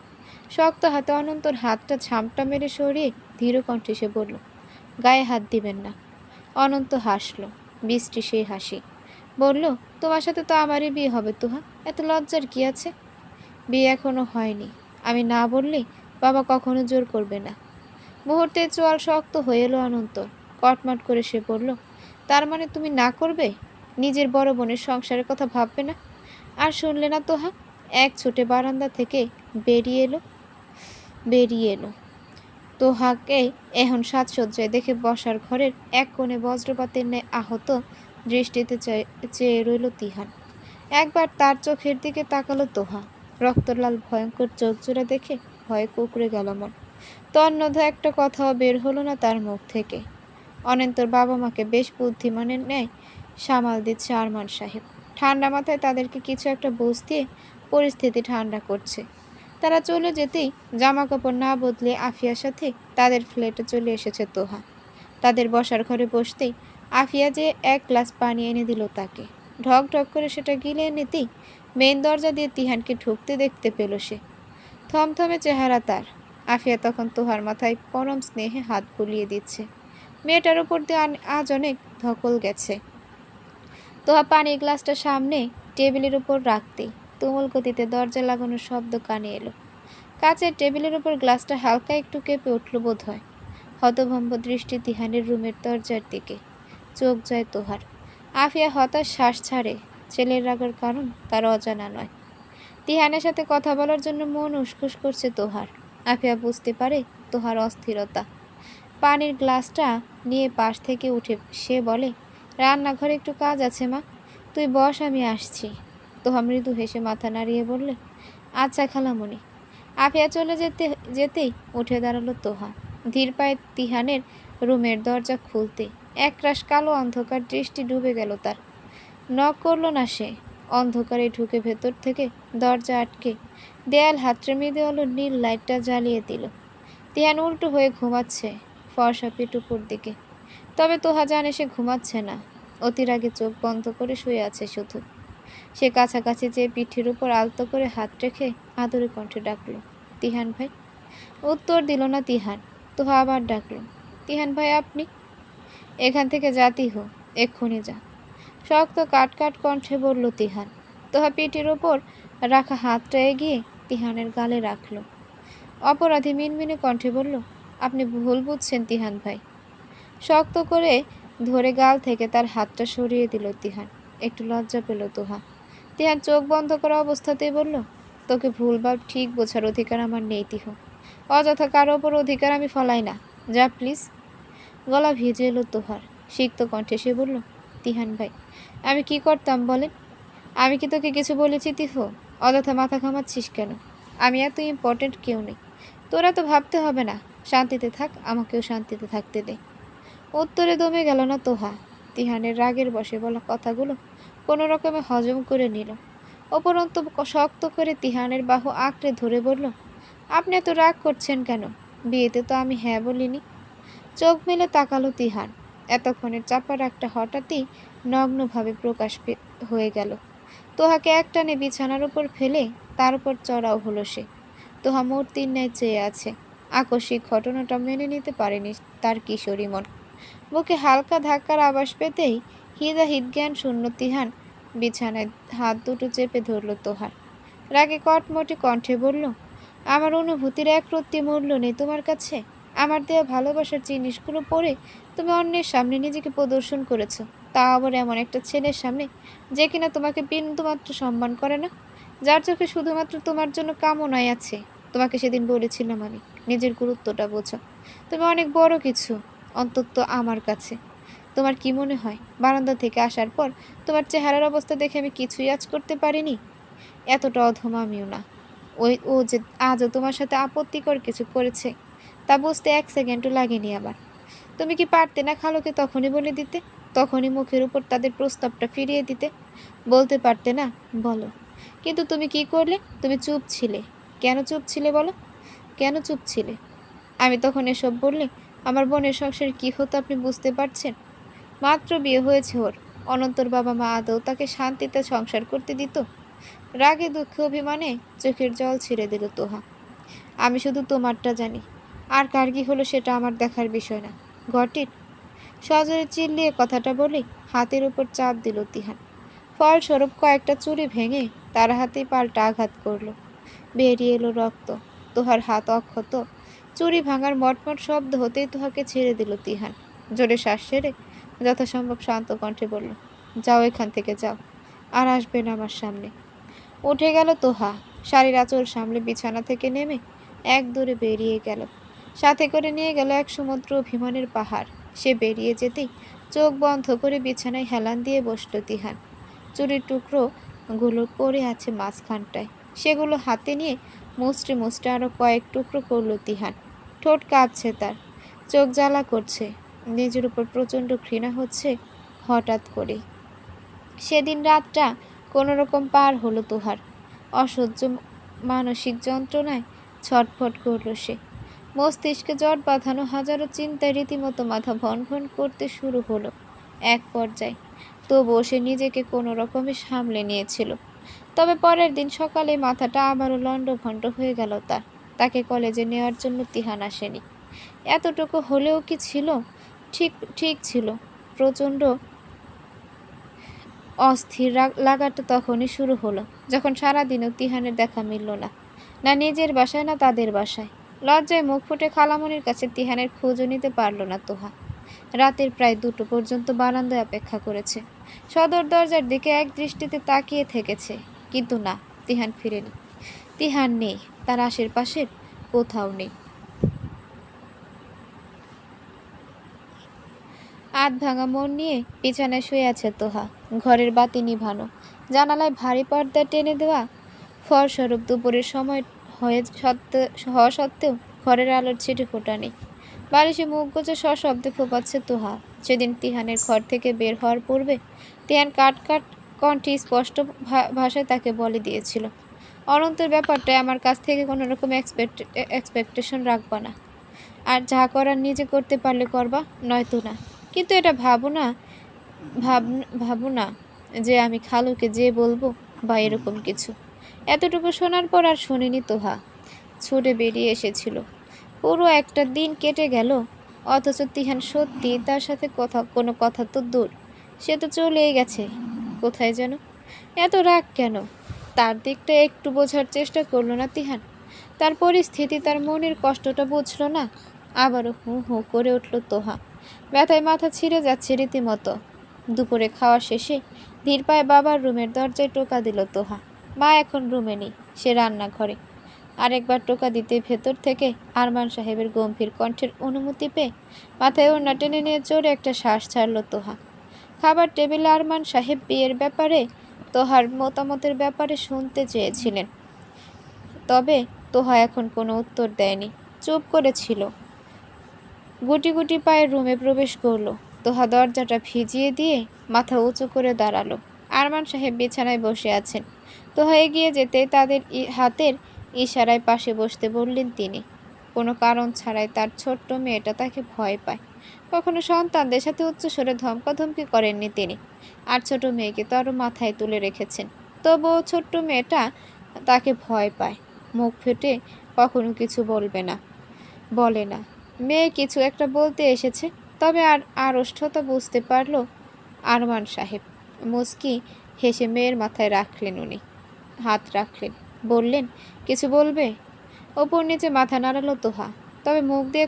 S1: শক্ত হাতে অনন্তর হাতটা ঝামটা মেরে সরিয়ে ধীর কণ্ঠে সে বলল, গায়ে হাত দিবেন না। অনন্ত হাসল, বৃষ্টি সেই হাসি। বলল, তোমার সাথে তো আমারই বিয়ে হবে তোহা, এত লজ্জার কি আছে? বিয়ে এখনো হয়নি, আমি না বললেই বাবা কখনো জোর করবে না। মুহূর্তে চোয়াল শক্ত হয়ে এলো অনন্ত। কটমট করে সে বলল, তার মানে তুমি না করবে? নিজের বড় বোনের সংসারের কথা ভাববে না? আর শুনলে না তোহা? এক ছুটে বারান্দা থেকে বেরিয়ে এলো। তোহাকে এখন সাজসজ্জায় দেখে বসার ঘরের এক কোণে বজ্রপাতের ন্যায় আহত দৃষ্টিতে চেয়ে রইল তিহান। একবার তার চোখের দিকে তাকালো তোহা। রক্তলাল ভয়ঙ্কর চোখ জোড়া দেখে ভয়ে কুঁকড়ে গেল মন। তন্মধ্য একটা কথাও বের হলো না তার মুখ থেকে। অনন্তর বাবা মাকে বেশ বুদ্ধিমানের ন্যায় সামাল দিচ্ছে আরমান সাহেব। ঠান্ডা মাথায় তাদেরকে কিছু একটা বুঝ দিয়ে পরিস্থিতি ঠান্ডা করছে। তারা চলে যেতেই জামা কাপড় না বদলে আফিয়ার সাথে তাদের ফ্ল্যাটে চলে এসেছে তোহা। তাদের বসার ঘরে বসতেই আফিয়া যে এক গ্লাস পানি এনে দিল তাকে। ঢক ঢক করে সেটা গিলে নিতেই মেইন দরজা দিয়ে তিহানকে ঢুকতে দেখতে পেল সে। থমথমে চেহারা তার। আফিয়া তখন তোহার মাথায় পরম স্নেহে হাত বুলিয়ে দিচ্ছে। মেয়েটার উপর দিয়ে আজ অনেক ধকল গেছে। তোহা পানির গ্লাসটা সামনে টেবিলের উপর রাখতেই তুমুল গতিতে দরজা লাগানোর শব্দ কানে এলো। কাচের টেবিলের উপর গ্লাসটা হালকা একটু কেঁপে উঠল বোধ হয়। হতভম্ব দৃষ্টি তিহানের রুমের দরজার দিকে। চোখ যায় তোহার। আফিয়া হতাশ শ্বাস ছাড়ে। ছেলের রাগের কারণ তার অজানা নয়। তিহানের সাথে কথা বলার জন্য মন উসখুস করছে তোহার। আফিয়া বুঝতে পারে তোহার অস্থিরতা। পানির গ্লাসটা নিয়ে পাশ থেকে উঠে সে বলে, রান্নাঘরে একটু কাজ আছে মা, তুই বস, আমি আসছি। তোহা মৃদু হেসে মাথা নাড়িয়ে বললে, আচ্ছা খালামণি। আফিয়া চলে যেতেই উঠে দাঁড়ালো তোহা। ধীর পায়ে তিহানের রুমের দরজা খুলতে একরাশ কালো অন্ধকার দৃষ্টি ডুবে গেল তার। নক করল না সে। অন্ধকারে ঢুকে ভেতর থেকে দরজা আটকে দেয়াল হাতড়ে মেঁধে হলো নীল লাইটটা জ্বালিয়ে দিল। তিহান উল্টো হয়ে ঘুমাচ্ছে ফর্সা পিটুপুর দিকে। তবে তোহা জানে সে ঘুমাচ্ছে না, অতির আগে চোখ বন্ধ করে শুয়ে আছে শুধু। সে কাছাকাছি যেয়ে পিঠের উপর আলতো করে হাত রেখে আদরে কণ্ঠে ডাকলো, তিহান ভাই। উত্তর দিল না তিহান। তোহা আবার ডাকলো, তিহান ভাই আপনি? এখান থেকে যাতি হো, এক্ষুনি যা। শক্ত কাট কণ্ঠে বলল তিহান। তোহা পিঠের ওপর রাখা হাতটা এগিয়ে তিহানের গালে রাখল। অপরাধী মিনমিনে কণ্ঠে বলল, আপনি ভুল বুঝছেন তিহান ভাই। শক্ত করে ধরে গাল থেকে তার হাতটা সরিয়ে দিল তিহান। একটু লজ্জা পেল তোহা। তিহান চোখ বন্ধ করা অবস্থাতেই বলল, তোকে ভুল বা ঠিক বোঝার অধিকার আমার নেই তিহ। অযথা কারো ওপর অধিকার আমি ফলাই না, যা প্লিজ। গলা ভিজে এলো তোহার। সিক্ত কণ্ঠে সে বলল, তিহান ভাই আমি কি করতাম বলেন? আমি কি তোকে কিছু বলেছি তিহ? অযথা মাথা ঘামাচ্ছিস কেন? আমি এত ইম্পর্টেন্ট কেউ নেই, তোরা তো ভাবতে হবে না। শান্তিতে থাক, আমাকেও শান্তিতে থাকতে দে। উত্তরে দমে গেল না তোহা। তিহানের রাগের বশে বলা কথাগুলো কোনো রকমে হজম করে নিল। উপরন্ত শক্ত করে তিহানের বাহু আঁকড়ে ধরে বলল, আপনি এত রাগ করছেন কেন? বিয়েতে তো আমি হ্যাঁ বলিনি। চোখ মেলে তাকালো তিহান। এতক্ষণের চাপা রাগটা হঠাৎই নগ্নভাবে প্রকাশ হয়ে গেল। তোহাকে একটানে বিছানার উপর ফেলে তার উপর চড়াও হলো সে। তোহা মূর্তির ন্যায় চেয়ে আছে। আকস্মিক ঘটনাটা মেনে নিতে পারেনি তার কিশোরী মন। বুকে হালকা ধাক্কার আভাস পেতেই হিদাহিদ শূন্য তিহান বিছানায় হাত দুটো চেপে ধরল তোহার। রাগে কটমটে কণ্ঠে বলল, আমার অনুভূতির একরত্তি মূল্য নেই তোমার কাছে? আমার দেয়া ভালোবাসার জিনিসগুলো পরে তুমি অন্যের সামনে নিজেকে প্রদর্শন করেছ, তা আবার এমন একটা ছেলের সামনে যে কিনা তোমাকে বিন্দুমাত্র সম্মান করে না, যার চোখে শুধুমাত্র তোমার জন্য কামনাই আছে। তোমাকে সেদিন বলেছিলাম আমি, নিজের গুরুত্বটা বোঝো। তুমি অনেক বড় কিছু, অন্তত আমার কাছে। তোমার কি মনে হয় বারান্দা থেকে আসার পর তোমার চেহারার অবস্থা দেখে আমি কিছুই আজ করতে পারিনি? এতটা অধম আমিও না। ও যে আজও তোমার সাথে আপত্তিকর কিছু করেছে তা বুঝতে এক সেকেন্ডও লাগেনি আমার। তুমি কি পারতে না খালোকে তখনই বলে দিতে? তখনই মুখের উপর তাদের প্রস্তাবটা ফিরিয়ে দিতে? বলতে পারতে না? বলো। কিন্তু তুমি কি করলে? তুমি চুপ ছিলে। কেন চুপ ছিলে বলো? কেন চুপ ছিলে? আমি তখন এসব বললে আমার বোনের সংসারে কি হতো আপনি বুঝতে পারছেন? মাত্র বিয়ে হয়েছে ওর, অনন্তর বাবা মা আদৌ তাকে শান্তিতে সংসার করতে দিত? রাগে দুঃখে অভিমানে চোখের জল ছেড়ে দিল তোহা। আমি শুধু তোমারটা জানি, আর কার কি হলো সেটা আমার দেখার বিষয় না। Got it? সজোরে চিল্লিয়ে কথাটা বলে হাতের উপর চাপ দিল তিহান। ফলস্বরূপ কয়েকটা চুড়ি ভেঙে তার হাতেই পাল্টা আঘাত করলো। বেরিয়ে এলো রক্ত। তোহার হাত অক্ষত। চুড়ি ভাঙার মটমট শব্দ হতেই তোহাকে ছেড়ে দিল তিহান। জোরে শ্বাস ছেড়ে যথাসম্ভব শান্ত কণ্ঠে বলল, যাও এখান থেকে, যাও, আর আসবে না আমার সামনে। উঠে গেল তোহা। শাড়ির আঁচল সামলে বিছানা থেকে নেমে এক দৌড়ে বেরিয়ে গেল। সাথে করে নিয়ে গেল এক সমুদ্র অভিমানের পাহাড়। সে বেরিয়ে যেতেই চোখ বন্ধ করে বিছানায় হেলান দিয়ে বসল তিহান। চুরির টুকরো গুলো পড়ে আছে মাঝখানটায়। সেগুলো হাতে নিয়ে মুচড়ে মুচড়ে আরো কয়েক টুকরো করল তিহান। ঠোঁট কাঁপছে তার, চোখ জ্বালা করছে, নিজের উপর প্রচণ্ড ঘৃণা হচ্ছে হঠাৎ করে। সেদিন রাতটা কোনো রকম পার হলো তোহার। অসহ্য মানসিক যন্ত্রণায় ছটফট করল সে। মস্তিষ্কে জট বাঁধানো হাজারো চিন্তায় রীতিমতো মাথা ভন ভন করতে শুরু হলো। এক পর্যায়ে, তবুও সে নিজেকে কোনো রকমে সামলে নিয়েছিল। তবে পরের দিন সকালে মাথাটা আবারও লণ্ডভণ্ড হয়ে গেল তার। তাকে কলেজে নেওয়ার জন্য তিহান আসেনি। এতটুকু হলেও কি ছিল? ঠিক ঠিক ছিল। প্রচণ্ড অস্থির লাগাটা তখনই শুরু হলো, যখন সারাদিনও তিহানের দেখা মিলল না, না নিজের বাসায় না তাদের বাসায়। লজ্জায় মুখ ফুটে খালামণির কাছে তিহানের খোঁজও নিতে পারল না তোহা। রাতের প্রায় 2টো পর্যন্ত বারান্দায় অপেক্ষা করেছে, সদর দরজার দিকে এক দৃষ্টিতে তাকিয়ে থেকেছে, কিন্তু না, তিহান ফিরেনি। তিহান নেই, তার আশেপাশের কোথাও নেই। আধ ভাঙা মন নিয়ে বিছানায় শুয়ে আছে তোহা। ঘরের বাতি নিভানো, জানালায় ভারী পর্দা টেনে দেওয়া। ফলস্বরূপ দুপুরের সময় হওয়া সত্ত্বেও ঘরের আলোর ছিটে ফোটা নেই। বালিশে মুখ গুজে সশব্দে ফোপাচ্ছে তোহা। সেদিন তিহানের ঘর থেকে বের হওয়ার পূর্বে তিহান কাট কাট কণ্ঠে স্পষ্ট ভাষায় তাকে বলে দিয়েছিল, অনন্তের ব্যাপারটায় আমার কাছ থেকে কোনো রকম এক্সপেকটেশন রাখবা না। আর যা করার নিজে করতে পারলে করবা, নয়তো না। কিন্তু এটা ভাবো না যে আমি খালুকে যে বলবো বা এরকম কিছু। এতটুকু শোনার পর আর শোনেনি তোহা। ছুটে বেরিয়ে এসেছিল। পুরো একটা দিন কেটে গেল, অথচ তিহান সত্যি তার সাথে কোনো কথা তো দূর, সে তো চলেই গেছে। কোথায় যেন? এত রাগ কেন? তার দিকটা একটু বোঝার চেষ্টা করলো না তিহান? তার পরিস্থিতি, তার মনের কষ্টটা বুঝলো না? আবারও হু হু করে উঠল তোহা। ব্যথায় মাথা ছিঁড়ে যাচ্ছে রীতিমতো। দুপুরে খাওয়া শেষে ধীর পায়ে বাবার রুমের দরজায় টোকা দিল তোহা। মা এখন রুমে নেই, সে রান্নাঘরে। আরেকবার টোকা দিতে ভেতর থেকে আরমান সাহেবের গম্ভীর কণ্ঠের অনুমতি পেয়ে মাথায় ওড়না টেনে নিয়ে জোরে একটা শ্বাস ছাড়ল তোহা। খাবার টেবিলে আরমান সাহেব বিয়ের ব্যাপারে, তোহার মতামতের ব্যাপারে শুনতে চেয়েছিলেন, তবে তোহা এখন কোনো উত্তর দেয়নি, চুপ করেছিল। গুটি গুটি পায়ে রুমে প্রবেশ করলো। তোহা দরজাটা ভিজিয়ে দিয়ে মাথা উঁচু করে দাঁড়ালো। আরমান সাহেব বিছানায় বসে আছেন। তোহা এগিয়ে যেতে তাদের হাতের ইশারায় পাশে বসতে বললেন তিনি। কোনো কারণ ছাড়াই তার ছোট্ট মেয়েটা তাকে ভয় পায়। কখনো সন্তানদের সাথে উচ্চস্বরে ধমকাধমকি করেননি তিনি, আর ছোট মেয়েকে তো আরও মাথায় তুলে রেখেছেন। তবুও ছোট্ট মেয়েটা তাকে ভয় পায়। মুখ ফেটে কখনো কিছু বলে না। মেয়ে কিছু একটা বলতে এসেছে, তবে আর আড়ষ্টতা বুঝতে পারল আরমান সাহেব। মুচকি হেসে মেয়ের মাথায় হাত রাখলেন, বললেন, কিছু বলবে? ওপর নিচে মাথা নাড়ালো তোহা, তবে মুখ দিয়ে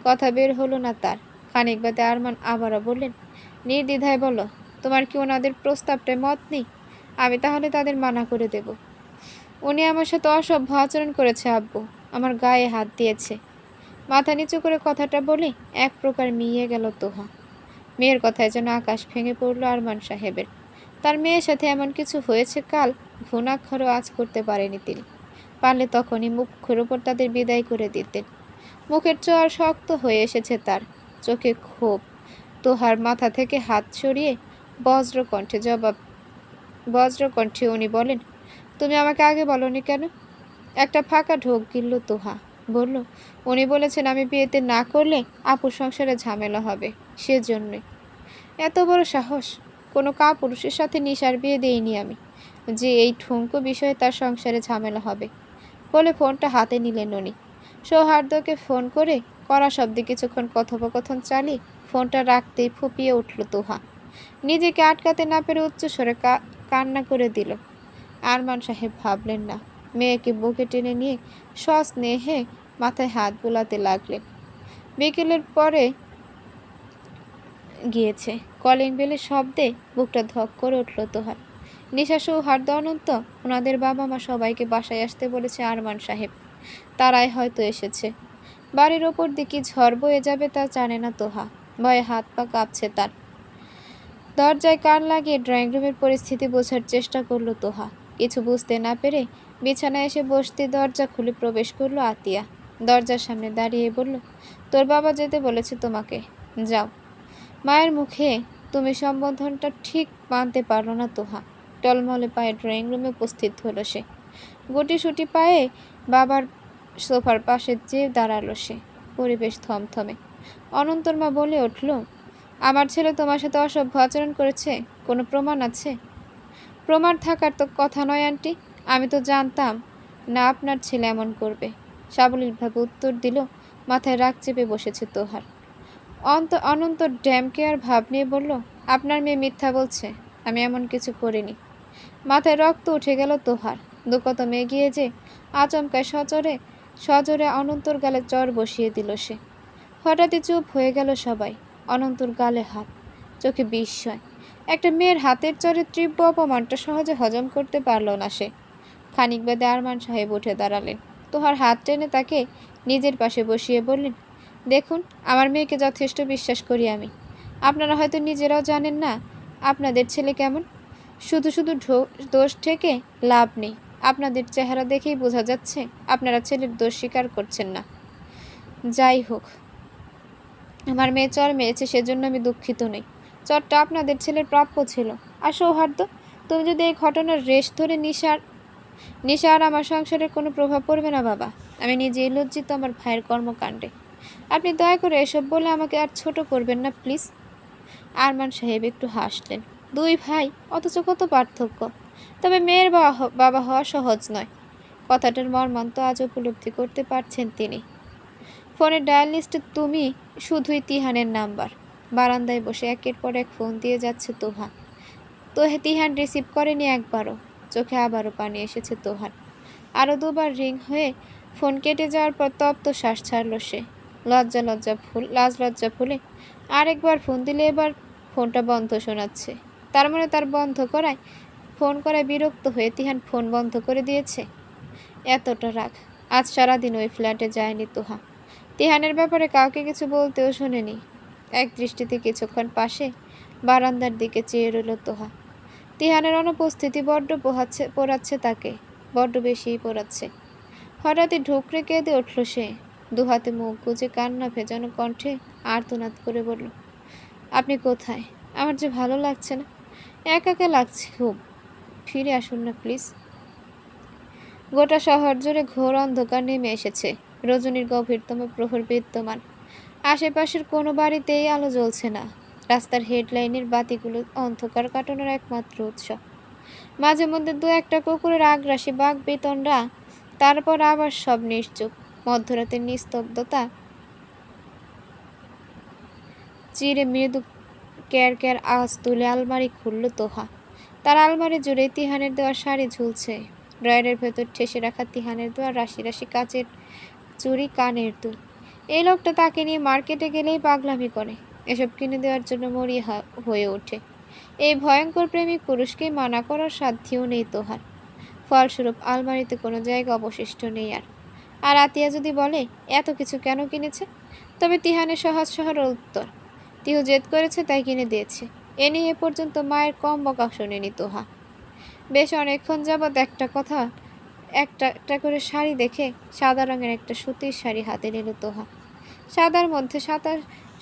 S1: কথা বের হলো না তার। খানিক বাদে আরমান আবারও বললেন, নির্দ্বিধায় বলো, তোমার কি ওনাদের প্রস্তাবটায় মত নেই? আমি তাহলে তাদের মানা করে দেব। উনি আমার সাথে অসভ্য আচরণ করেছে আব্বু, আমার গায়ে হাত দিয়েছে। মাথা নিচু করে কথাটা বলে এক প্রকার মিইয়ে গেল তোহা। মেয়ের কথায় যেন আকাশ ভেঙে পড়ল আরমান সাহেবের। তার মেয়ের সাথে এমন কিছু হয়েছে কাল, ঘুণাক্ষরও আজ করতে পারেনি তিনি। পারলে তখনই মুখের ওপর তাদের বিদায় করে দিতেন। মুখের চোয়ার শক্ত হয়ে এসেছে তার, চোখে ক্ষোভ। তোহার মাথা থেকে হাত সরিয়ে বজ্রকণ্ঠে উনি বলেন, তুমি আমাকে আগে বলনি কেন? একটা ফাঁকা ঢোক গিলল তোহা। বলল, উনি বলেছেন আমি বিয়েতে না করলে আপুর সংসারে ঝামেলা হবে, সেজন্যই। এত বড় সাহস! কোনো কাপুরুষের সাথে নিশার বিয়ে দেইনি আমি, যে এই ঠুনকো বিষয়ে তার সংসারে ঝামেলা হবে। বলে ফোনটা হাতে নিলেন উনি। সৌহার্দ্যকে ফোন করে কড়া শব্দে কিছুক্ষণ কথোপকথন চালিয়ে ফোনটা রাখতেই ফুপিয়ে উঠল তোহা। নিজেকে আটকাতে না পেরে উচ্চস্বরে কান্না করে দিল। আরমান সাহেব ভাবলেন না, মেয়েকে বুকে টেনে নিয়ে সস্নেহে মাথায় হাত বোলাতে লাগলেন। বিকেলের পরে গিয়েছে। কলিং বেলের শব্দে বুকটা ধক করে উঠল তোহার। নিশা, সৌহার্দ্য, অনন্ত, ওনাদের বাবা মা সবাইকে বাসায় আসতে বলেছে আরমান সাহেব। তারাই হয়তো এসেছে। বাড়ির ওপর দিকে ঝড় বয়ে যাবে তা জানে না তোহা। ভয়ে হাত পা কাঁপছে তার। দরজায় কান লাগিয়ে ড্রয়িং রুমের পরিস্থিতি বোঝার চেষ্টা করলো তোহা। কিছু বুঝতে না পেরে বিছানায় এসে বসতে দরজা খুলে প্রবেশ করলো আতিয়া। দরজার সামনে দাঁড়িয়ে বলল, তোর বাবা যেতে বলেছে তোমাকে, যাও। মায়ের মুখে তুমি সম্বোধনটা ঠিক মানতে পারল না তোহা। টলমলে পায়ে ড্রয়িং রুমে উপস্থিত হলো সে। গুটিসুটি পায়ে বাবার সোফার পাশে যেয়ে দাঁড়ালো সে। পরিবেশ থমথমে। অনন্তর মা বলে উঠল, আমার ছেলে তোমার সাথে অসভ্য আচরণ করেছে, কোনো প্রমাণ আছে? প্রমাণ থাকার তো কথা নয় আন্টি। আমি তো জানতাম না আপনার ছেলে এমন করবে, সাবলীলভাবে উত্তর দিল। মাথায় রাগ চেপে বসেছে তোহার। অনন্ত ড্যাম কেয়ার ভাব নিয়ে বলল, আপনার মেয়ে মিথ্যা বলছে, আমি এমন কিছু করিনি। মাথায় রক্ত উঠে গেল তোহার। দু কদম এগিয়ে যে আচমকায় সজোরে অনন্তর গালে চর বসিয়ে দিল সে। হঠাৎই চুপ হয়ে গেল সবাই। অনন্তর গালে হাত, চোখে বিস্ময়। একটা মেয়ের হাতের চরে তীব্র অপমানটা সহজে হজম করতে পারল না সে। খানিক বাদে আরমান সাহেব উঠে দাঁড়ালেন। তোহার হাত টেনে তাকে নিজের পাশে বসিয়ে বললেন, দেখুন, আমার মেয়েকে যথেষ্ট বিশ্বাস করি আমি। আপনারা হয়তো নিজেরাও জানেন না আপনাদের ছেলে কেমন। শুধু শুধু দোষ থেকে লাভ নেই। আপনাদের চেহারা দেখেই বোঝা যাচ্ছে আপনারা ছেলের দোষ স্বীকার করছেন না। যাই হোক, আমার মেয়ে চর মেরেছে, সেজন্য আমি দুঃখিত নই। চরটা আপনাদের ছেলের প্রাপ্য ছিল। আর সৌহার্দ্য, তুমি যদি এই ঘটনার রেশ ধরে নিশা আর আমার সংসারের কোনো প্রভাব পড়বে না বাবা। আমি নিজেই লজ্জিত আমার ভাইয়ের কর্মকাণ্ডে। আপনি দয়া করে এসব বলে আমাকে আর ছোট করবেন না প্লিজ। আরমান সাহেব একটু হাসলেন। দুই ভাই, অথচ কত পার্থক্য। তবে মেয়ের বাবা হওয়া সহজ নয়। কথাটার মর্মান্ত আজ উপলব্ধি করতে পারছেন তিনি। ফোনের ডায়াল লিস্টে তুমি শুধুই তিহানের নাম্বার। বারান্দায় বসে একের পর এক ফোন দিয়ে যাচ্ছে তোহা। তিহান রিসিভ করেনি একবারও। চোখে আবারও পানি এসেছে তোহার। আরও দুবার রিং হয়ে ফোন কেটে যাওয়ার পর তপ্ত শ্বাস ছাড়ল সে। লাজ লজ্জা ভুলে আরেকবার ফোন দিলে এবার ফোনটা বন্ধ শোনাচ্ছে। তার মানে তার ফোন করায় বিরক্ত হয়ে তিহান ফোন বন্ধ করে দিয়েছে। এতটা রাগ। আজ সারাদিন ওই ফ্ল্যাটে যায়নি তোহা। তিহানের ব্যাপারে কাউকে কিছু বলতেও শোনেনি। এক দৃষ্টিতে কিছুক্ষণ পাশে বারান্দার দিকে চেয়ে রইল তোহা। তিহানের অনুপস্থিতি বড্ড পোড়াচ্ছে তাকে, বড্ড বেশিই পোড়াচ্ছে। হঠাৎই ঢুকরে কেঁদে উঠল সে। দুহাতে মুখ গুজে কান্না ভেজানো কণ্ঠে আর্তনাদ করে বলল, আপনি কোথায়? আমার যে ভালো লাগছে না, একা লাগছে খুব। ফিরে আসুন না প্লিজ। গোটা শহর জুড়ে ঘোর অন্ধকার নেমে এসেছে। রজনীর গভীরতম প্রহর বিদ্যমান। আশেপাশের কোনো বাড়িতেই আলো জ্বলছে না। রাস্তার হেডলাইনের বাতিগুলো অন্ধকার কাটানোর একমাত্র উৎস। মাঝে মধ্যে দু একটা কুকুরের আগ্রাসী বাঘ বিতণ্ডা, তারপর আবার সব নিশ্চুপ। মধ্যরাতের নিস্তব্ধতা চিরে মৃদু ক্যার ক্যার আওয়াজ তুলে আলমারি খুলল তোহা। তার আলমারি জুড়ে তিহানের দেওয়া শাড়ি ঝুলছে। ড্রয়ারের ভেতর ঠেসে রাখা তিহানের দেওয়া রাশি রাশি কাচের চুড়ি, কানের দুল। এই লোকটা তাকে নিয়ে মার্কেটে গেলেই পাগলামি করে, এসব কিনে দেওয়ার জন্য মরিয়া হয়ে ওঠে। এই ভয়ঙ্কর প্রেমিক পুরুষকে মানা করার সাধ্যও নেই তোহার। ফলস্বরূপ আলমারিতে কোনো জায়গা অবশিষ্ট নেই আর। আর আতিয়া যদি বলে এত কিছু কেন কিনেছে, তবে তিহানের সহজ সরল উত্তর, তিহু জেদ করেছে তাই কিনে দিয়েছে। এ নিয়ে এ পর্যন্ত মায়ের কম বকা শোনেনি তোহা। বেশ অনেকক্ষণ যাবৎ একটা একটা করে শাড়ি দেখে সাদা রঙের একটা সুতির শাড়ি হাতে নিল তোহা। সাদার মধ্যে সাদা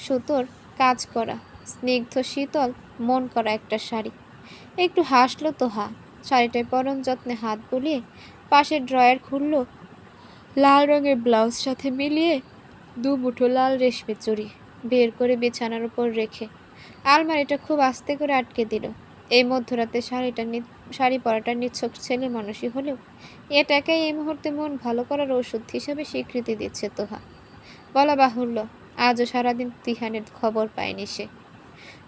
S1: সুতোর কাজ করা, স্নিগ্ধ শীতল মন করা একটা শাড়ি। একটু হাসলো তোহা। শাড়িটায় পরম যত্নে হাত বুলিয়ে পাশের ড্রয়ার খুলল। লাল রঙের ব্লাউজ সাথে মিলিয়ে দু মুঠো লাল রেশমি চুড়ি বের করে বিছানার উপর রেখে আলমারিটা খুব আস্তে করে আটকে দিল। এই মধ্যরাতে শাড়ি পরাটা নিছক ছেলে মানুষই হলেও এটাকেই এই মুহূর্তে মন ভালো করার ওষুধ হিসাবে স্বীকৃতি দিচ্ছে তোহা। বলা বাহুল্য, আজও সারাদিন তিহানের খবর পায়নি সে।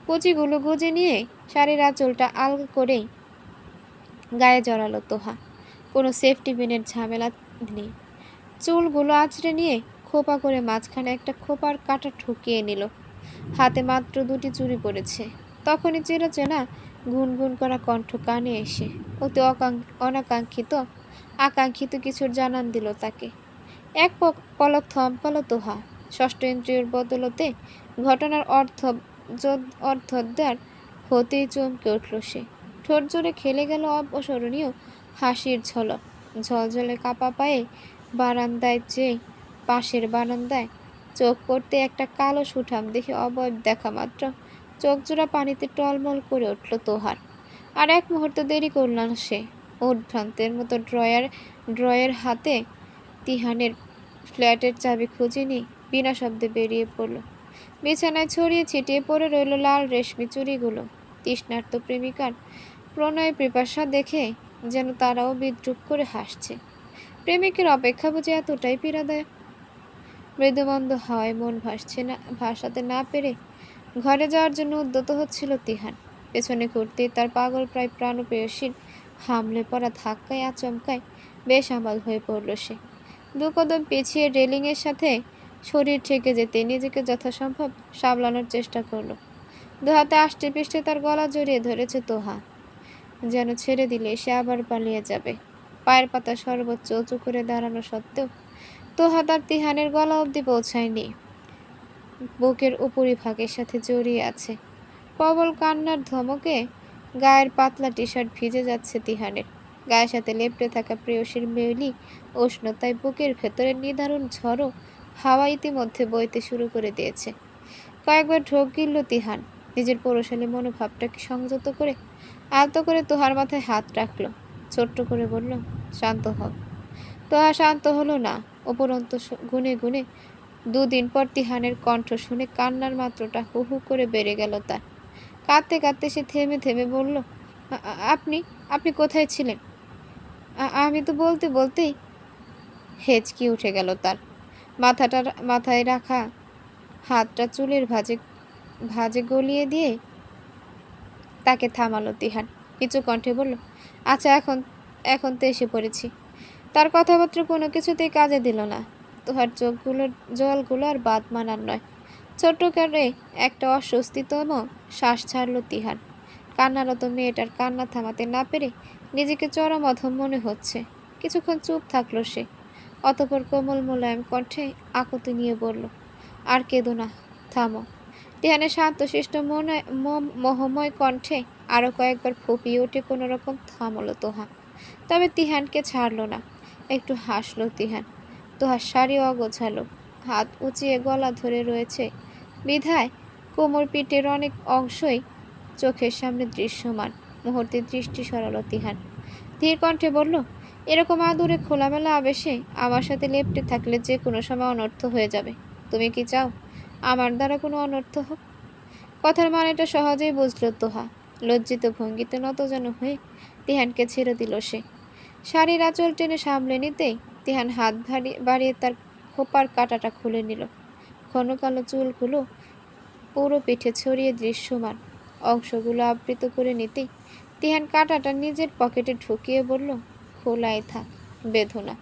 S1: কুচিগুলো গুজে নিয়ে শাড়ির আঁচলটা আলগা করেই গায়ে জড়ালো তোহা। কোনো সেফটি পিনের ঝামেলা নেই। চুলগুলো আঁচড়ে নিয়ে খোপা করে মাঝখানে একটা খোপার কাঁটা ঠুকিয়ে নিল। হাতে মাত্র দুটি চুড়ি পড়েছে। তখনই চিরচেনা গুনগুন করা কণ্ঠ কানে এসে অতি অনাকাঙ্ক্ষিত আকাঙ্ক্ষিত কিছুর জানান দিল তাকে। এক পলক থমকালো তোহা। ষষ্ঠ ইন্দ্রিয়র বদলতে ঘটনার অর্ধদ্বার হতেই চমকে উঠল সে। ঠোঁট জোরে খেলে গেল অবসরণীয় হাসির ঝলক। ঝলঝলে কাপা পায়ে বারান্দায় চেয়ে পাশের বারান্দায় চোখ পড়তে একটা কালো সুঠাম দেখে অবয়ব দেখা মাত্র চোখ জোড়া পানিতে টলমল করে উঠল তোহার। আর এক মুহূর্ত দেরি করল না সে। উদ্ভ্রান্তের মতো ড্রয়ের হাতে তিহানের ফ্ল্যাটের চাবি খুঁজে নিয়ে বিনা শব্দে বেরিয়ে পড়ল। বিছানায় ছড়িয়ে ছিটিয়ে পড়ে রইল লাল রেশমি চুড়িগুলো। তৃষ্ণার্ত প্রেমিকার প্রণয় পিপাসা দেখে যেন তারাও বিদ্রুপ করে হাসছে। প্রেমিকের অপেক্ষা বুঝে এতটাই পীড়াদায়ক। মৃদুমন্দ হয় মন ভাসাতে না পেরে ঘরে যাওয়ার জন্য উদ্যত হচ্ছিল তিহান। পেছনে ঘুরতেই তার পাগল প্রায় প্রাণপ্রেয়সীর হামলে পড়া ধাক্কায় আচমকায় বেসামাল হয়ে পড়ল সে। দু কদম পিছিয়ে রেলিংয়ের সাথে শরীর ঠেকে যেতে নিজেকে যথাসম্ভব সামলানোর চেষ্টা করলো। দু হাতে আষ্টে পৃষ্ঠে তার গলা জড়িয়ে ধরেছে তোহা, যেন ছেড়ে দিলে সে আবার পালিয়ে যাবে। পায়ের পাতা সর্বোচ্চ উঁচু করে দাঁড়ানো সত্ত্বেও তোহা তার তিহানের গলা অবধি পৌঁছায়নি, বুকের উপরিভাগের সাথে জড়িয়ে আছে। প্রবল কান্নার ধমকে গায়ের পাতলা টি শার্ট ভিজে যাচ্ছে তিহানের। গায়ের সাথে লেপ্টে থাকা প্রেয়সীর মেলি উষ্ণতায় বুকের ভেতরে নিদারুণ ঝড়ো হাওয়া ইতিমধ্যে বইতে শুরু করে দিয়েছে। কয়েকবার ঢোক গিলল তিহান, নিজের পৌরশালী মনোভাবটাকে সংযত করে আলতো করে তোহার মাথায় হাত রাখল। ছোট্ট করে বলল, শান্ত হও। তোহা শান্ত হলো না। উপরন্ত গুনে গুনে দুদিন পর তিহানের কণ্ঠ শুনে কান্নার মাত্রাটা হু হু করে বেড়ে গেল তার। কাঁদতে কাঁদতে সে থেমে থেমে বলল, আপনি আপনি কোথায় ছিলেন? আমি তো বলতে বলতেই হেঁচকি উঠে গেল তার। মাথায় রাখা হাতটা চুলের ভাঁজে ভাঁজে গলিয়ে দিয়ে তাকে থামালো তিহান। নিচু কণ্ঠে বলল, আচ্ছা, এখন এখন তো এসে পড়েছি। তার কথাবার্তা কোনো কিছুতেই কাজে দিল না। তোহার জলগুলো আর বাদ মানার নয়। ছোট্ট করে একটা অস্বস্তিতম শ্বাস ছাড়ল তিহান। কান্নারত মেয়েটার কান্না থামাতে না পেরে নিজেকে চরম অধম মনে হচ্ছে। কিছুক্ষণ চুপ থাকলো সে, অতঃপর কোমল মোলায়েম কণ্ঠে আকুতি নিয়ে বলল, আর কেঁদো না, থামো। তিহানের শান্তশিষ্ট মোহময় কণ্ঠে আরো কয়েকবার ফুপিয়ে উঠে কোনো রকম থামলো তোহা। তবে তিহানকে ছাড়ল না। একটু হাসলো তিহান। তোহার শাড়ি অগোছালো, হাত উঁচিয়ে গলা ধরে রয়েছে বিধায় কোমর পিঠের অনেক অংশই চোখের সামনে দৃশ্যমান। মুহূর্তে দৃষ্টি সরালো তিহান। ধীর কণ্ঠে বলল, এরকম আদুরে খোলামেলা আবেশে আমার সাথে লেপ্টে থাকলে যে কোনো সময় অনর্থ হয়ে যাবে। তুমি কি চাও আমার দ্বারা কোনো অনর্থ হোক? কথার মানেটা সহজেই বুঝল তোহা। লজ্জিত ভঙ্গিতে নতজানু হয়ে তিহানকে ছেড়ে দিল সে। শাড়ির আঁচল টেনে সামলে নিতেই তিহান হাত বাড়িয়ে তার খোপার কাঁটাটা খুলে নিল। ঘন কালো চুলগুলো পুরো পিঠে ছড়িয়ে দৃশ্যমান অংশগুলো আবৃত করে নিতেই তিহান কাঁটাটা নিজের পকেটে ঢুকিয়ে বলল, খোলাই থাক, বেঁধো না।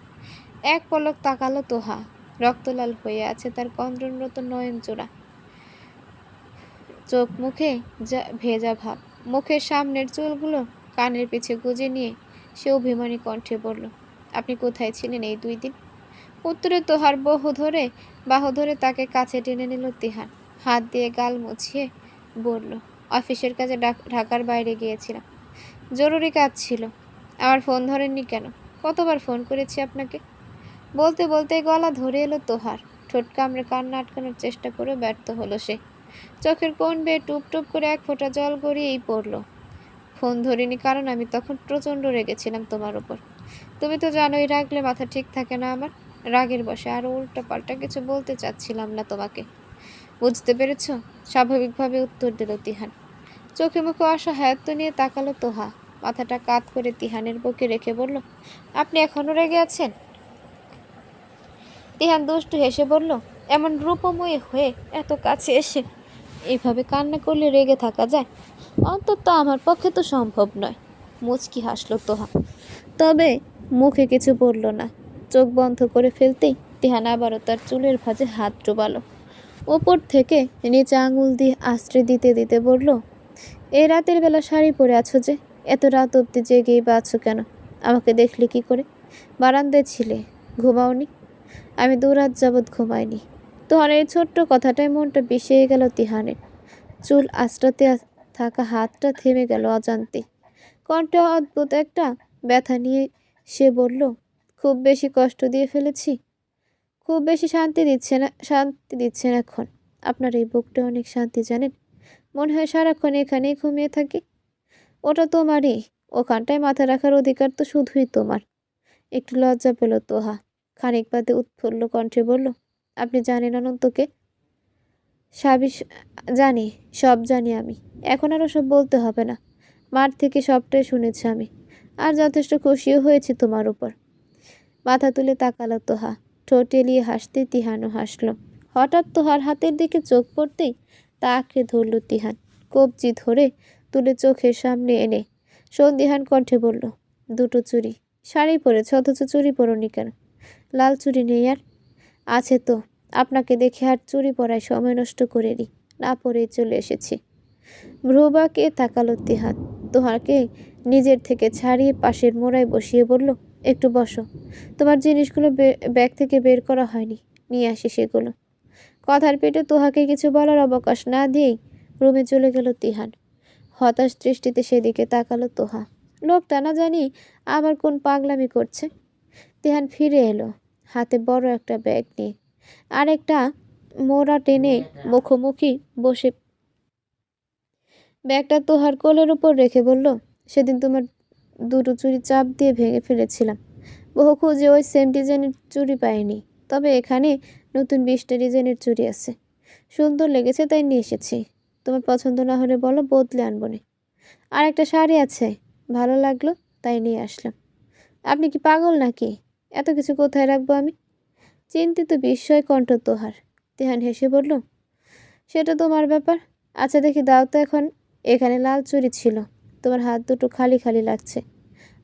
S1: এক পলক তাকালো তোহা। রক্তলাল হয়ে আছে তার কন্দ্রনরত নয়ন জোড়া, চোখ মুখে ভেজা ভাব। মুখের সামনের চুলগুলো কানের পিছে গুজে নিয়ে সে অভিমানী কণ্ঠে বলল, আপনি কোথায় ছিলেন এই 2 দিন? উত্তরে তোহার বাহু ধরে তাকে কাছে টেনে নিল তিহান। হাত দিয়ে গাল মুছিয়ে বলল, অফিসের কাজে ঢাকার বাইরে গিয়েছিলাম, জরুরি কাজ ছিল। আমার ফোন ধরেননি কেন? কতবার ফোন করেছি আপনাকে? বলতে বলতে গলা ধরে এলো তোহার। ঠোঁট কামড়ে কান্না আটকানোর চেষ্টা করে ব্যর্থ হলো সে। চোখের কোণ বেয়ে টুপ টুপ করে এক ফোঁটা জল গড়িয়েই পড়ল। ফোন ধরিনি কারণ আমি তখন প্রচণ্ড রেগেছিলাম তোমার উপর। তুমি তো জানোই রাগলে মাথা ঠিক থাকে না আমার। রাগের বশে আরো উল্টো পাল্টা কিছু বলতে চাচ্ছিলাম না তোমাকে। বুঝতে পেরেছ? স্বাভাবিকভাবে উত্তর দিল তিহান। চোখে মুখে অসহায়ত্ব নিয়ে তাকালো তোহা। মাথাটা কাত করে তিহানের বুকে রেখে বলল, আপনি এখনো রেগে আছেন? তিহান দুষ্টু হেসে বলল, এমন রূপময়ী হয়ে এত কাছে এসে এইভাবে কান্না করলে রেগে থাকা যায়? অন্তত আমার পক্ষে তো সম্ভব নয়। মুচকি হাসল তোহা, তবে মুখে কিছু বলল না। চোখ বন্ধ করে ফেলতেই তিহান আবারও তার চুলের ভাঁজে হাত ডোবালো। ওপর থেকে নিচে আঙুল দিয়ে আশ্রয় দিতে দিতে বলল, এই রাতের বেলা শাড়ি পরে আছো যে? এত রাত অব্দি জেগেই বা আছো কেন? আমাকে দেখলে কি করে? বারান্দায় ছিলে, ঘুমাওনি? আমি 2 রাত যাবৎ ঘুমাইনি। তোহার এই ছোট্ট কথাটায় মনটা বিষিয়ে গেল তিহানের। চুল আঁচড়াতে থাকা হাতটা থেমে গেল অজান্তে। কণ্ঠে অদ্ভুত একটা ব্যথা নিয়ে সে বলল, খুব বেশি কষ্ট দিয়ে ফেলেছি? খুব বেশি শান্তি দিচ্ছেন এখন? আপনার এই বুকটা অনেক শান্তি, জানেন? মনে হয় সারাক্ষণ এখানেই ঘুমিয়ে থাকি। ওটা তোমারই, ওখানটায় মাথা রাখার অধিকার তো শুধুই তোমার। একটু লজ্জা পেল তোহা। খানিক বাদে উৎফুল্ল কণ্ঠে বলল, আপনি জানেন অনন্তকে? সাবিস জানি, সব জানি আমি। এখন আর ওসব বলতে হবে না। মার থেকে সবটাই শুনেছি আমি। আর যথেষ্ট খুশিও হয়েছি তোমার উপর। মাথা তুলে তাকালো তোহা। ঠোঁট এলিয়ে হাসতে তিহানও হাসল। হঠাৎ তোহার হাতের দিকে চোখ পড়তেই তা আঁকড়ে ধরল তিহান। কবজি ধরে তুলে চোখের সামনে এনে সন্দিহান কণ্ঠে বলল, দুটো চুড়ি। শাড়ি পরেছ অথচ চুড়ি পরনি কেন? লাল চুড়ি নেই আর? আছে তো। আপনাকে দেখে আর চুড়ি পরায় সময় নষ্ট করিনি, না পরেই চলে এসেছি। ভ্রুবাকে তাকালো তিহান। তোহাকে নিজের থেকে ছাড়িয়ে পাশের মোড়ায় বসিয়ে বলল, একটু বসো। তোমার জিনিসগুলো ব্যাগ থেকে বের করা হয়নি, নিয়ে আসি সেগুলো। কথার পেটে তোহাকে কিছু বলার অবকাশ না দিয়েই রুমে চলে গেল তিহান। হতাশ দৃষ্টিতে সেদিকে তাকালো তোহা। লোকটা না জানি আবার কোন পাগলামি করছে। তিহান ফিরে এলো হাতে বড় একটা ব্যাগ নিয়ে। আরেকটা মোড়া টেনে মুখোমুখি বসে ব্যাগটা তোহার কোলের উপর রেখে বলল, সেদিন তোমার দুটো চুড়ি চাপ দিয়ে ভেঙে ফেলেছিলাম। বহু খুঁজে ওই সেম ডিজাইনের চুড়ি পাইনি, তবে এখানে নতুন 20টা ডিজাইনের চুড়ি আছে। সুন্দর লেগেছে তাই নিয়ে এসেছি। তোমার পছন্দ না হলে বলো, বদলে আনবো না। আর একটা শাড়ি আছে, ভালো লাগলো তাই নিয়ে আসলাম। আপনি কি পাগল নাকি? এত কিছু কোথায় রাখবো আমি? চিন্তিত বিস্ময় কণ্ঠ তোহার। তিহান হেসে বলল, সেটা তোমার ব্যাপার। আচ্ছা দেখি দাও তো এখন। এখানে লাল চুড়ি ছিল, তোমার হাত দুটো খালি খালি লাগছে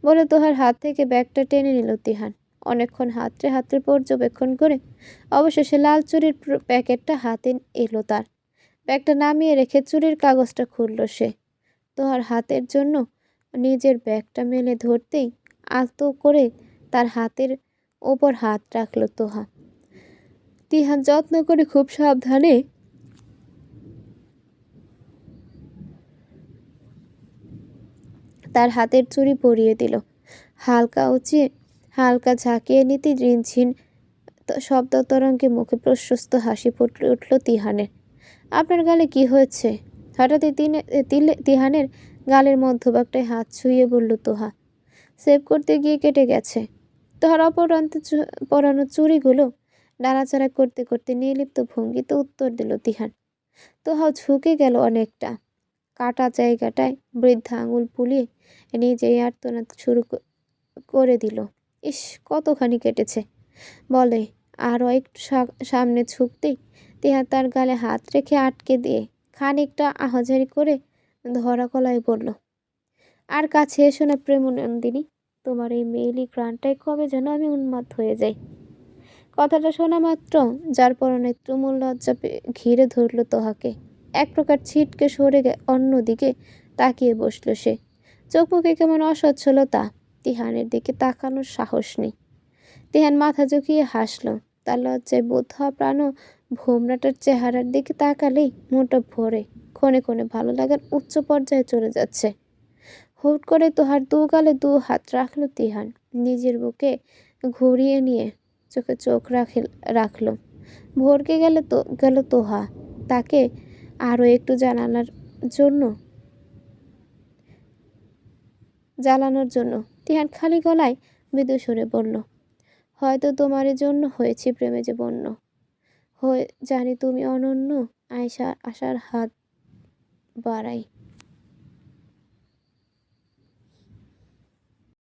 S1: বলে তোহার হাত থেকে ব্যাগটা টেনে নিল তিহান। অনেকক্ষণ হাতড়ে হাতড়ে পর্যবেক্ষণ করে অবশেষে লাল চুড়ির প্যাকেটটা হাতে এলো তার। ব্যাগটা নামিয়ে রেখে চুড়ির কাগজটা খুলল সে। তোহার হাতের জন্য নিজের ব্যাগটা মেলে ধরতেই আলতো করে তার হাতের ওপর হাত রাখলো তোহা। তিহান যত্ন করে খুব সাবধানে তার হাতের চুড়ি পরিয়ে দিল। হালকা ঝাঁকিয়ে নিতে রিনঝিন শব্দ তরঙ্গে মুখে প্রশস্ত হাসি ফুটে উঠল তিহানের। আপনার গালে কি হয়েছে? হঠাৎই তিহানের গালের মধ্যভাগটায় হাত ছুঁয়ে বলল তোহা। সেভ করতে গিয়ে কেটে গেছে। তোহার অপরান্তে পরানো চুড়িগুলো নাড়াচাড়া করতে করতে নির্লিপ্ত ভঙ্গিতে উত্তর দিল তিহান। তোহাও ঝুঁকে গেল অনেকটা। কাটা জায়গাটায় বৃদ্ধা আঙুল ফুলিয়ে নিজেই আর্তনাদ শুরু করে দিল। ইস, কতখানি কেটেছে বলে। আরও একটু সামনে ঝুঁকতেই তিহান তার গালে হাত রেখে আটকে দিয়ে খানিকটা আহাজারি করে ধরা গলায় বলল, আর কাছে এসো না প্রেমনন্দিনী। তোমার এই মেইলি গ্রানটায় কবে যেন আমি উন্মাদ হয়ে যাই। কথাটা শোনা মাত্র যার পরনে তুমুল লজ্জা ঘিরে ধরল তোহাকে। এক প্রকার ছিটকে সরে অন্যদিকে তাকিয়ে বসল সে। চোখ মুখে কেমন অসচ্ছলতা। তিহানের দিকে তাকানোর সাহস নেই। তিহান মাথা ঝুঁকিয়ে হাসল। তার লজ্জায় বোধ হওয়া প্রাণ ভোমরাটার চেহারার দিকে তাকালেই মোটা ভরে ক্ষণে ক্ষণে ভালো লাগার উচ্চ পর্যায়ে চলে যাচ্ছে। হুট করে তোহার দু গালে দু হাত রাখল তিহান। নিজের বুকে ঘুরিয়ে নিয়ে চোখে চোখ রাখল। ভরকে গেল তোহা তাকে আরও একটু জ্বালানোর জন্য। তিহান খালি গলায় মৃদু সুরে বলল, হয়তো তোমারই জন্য হয়েছি প্রেমে যে বন্য। জানি তুমি অনন্য, আশার হাত বাড়াই।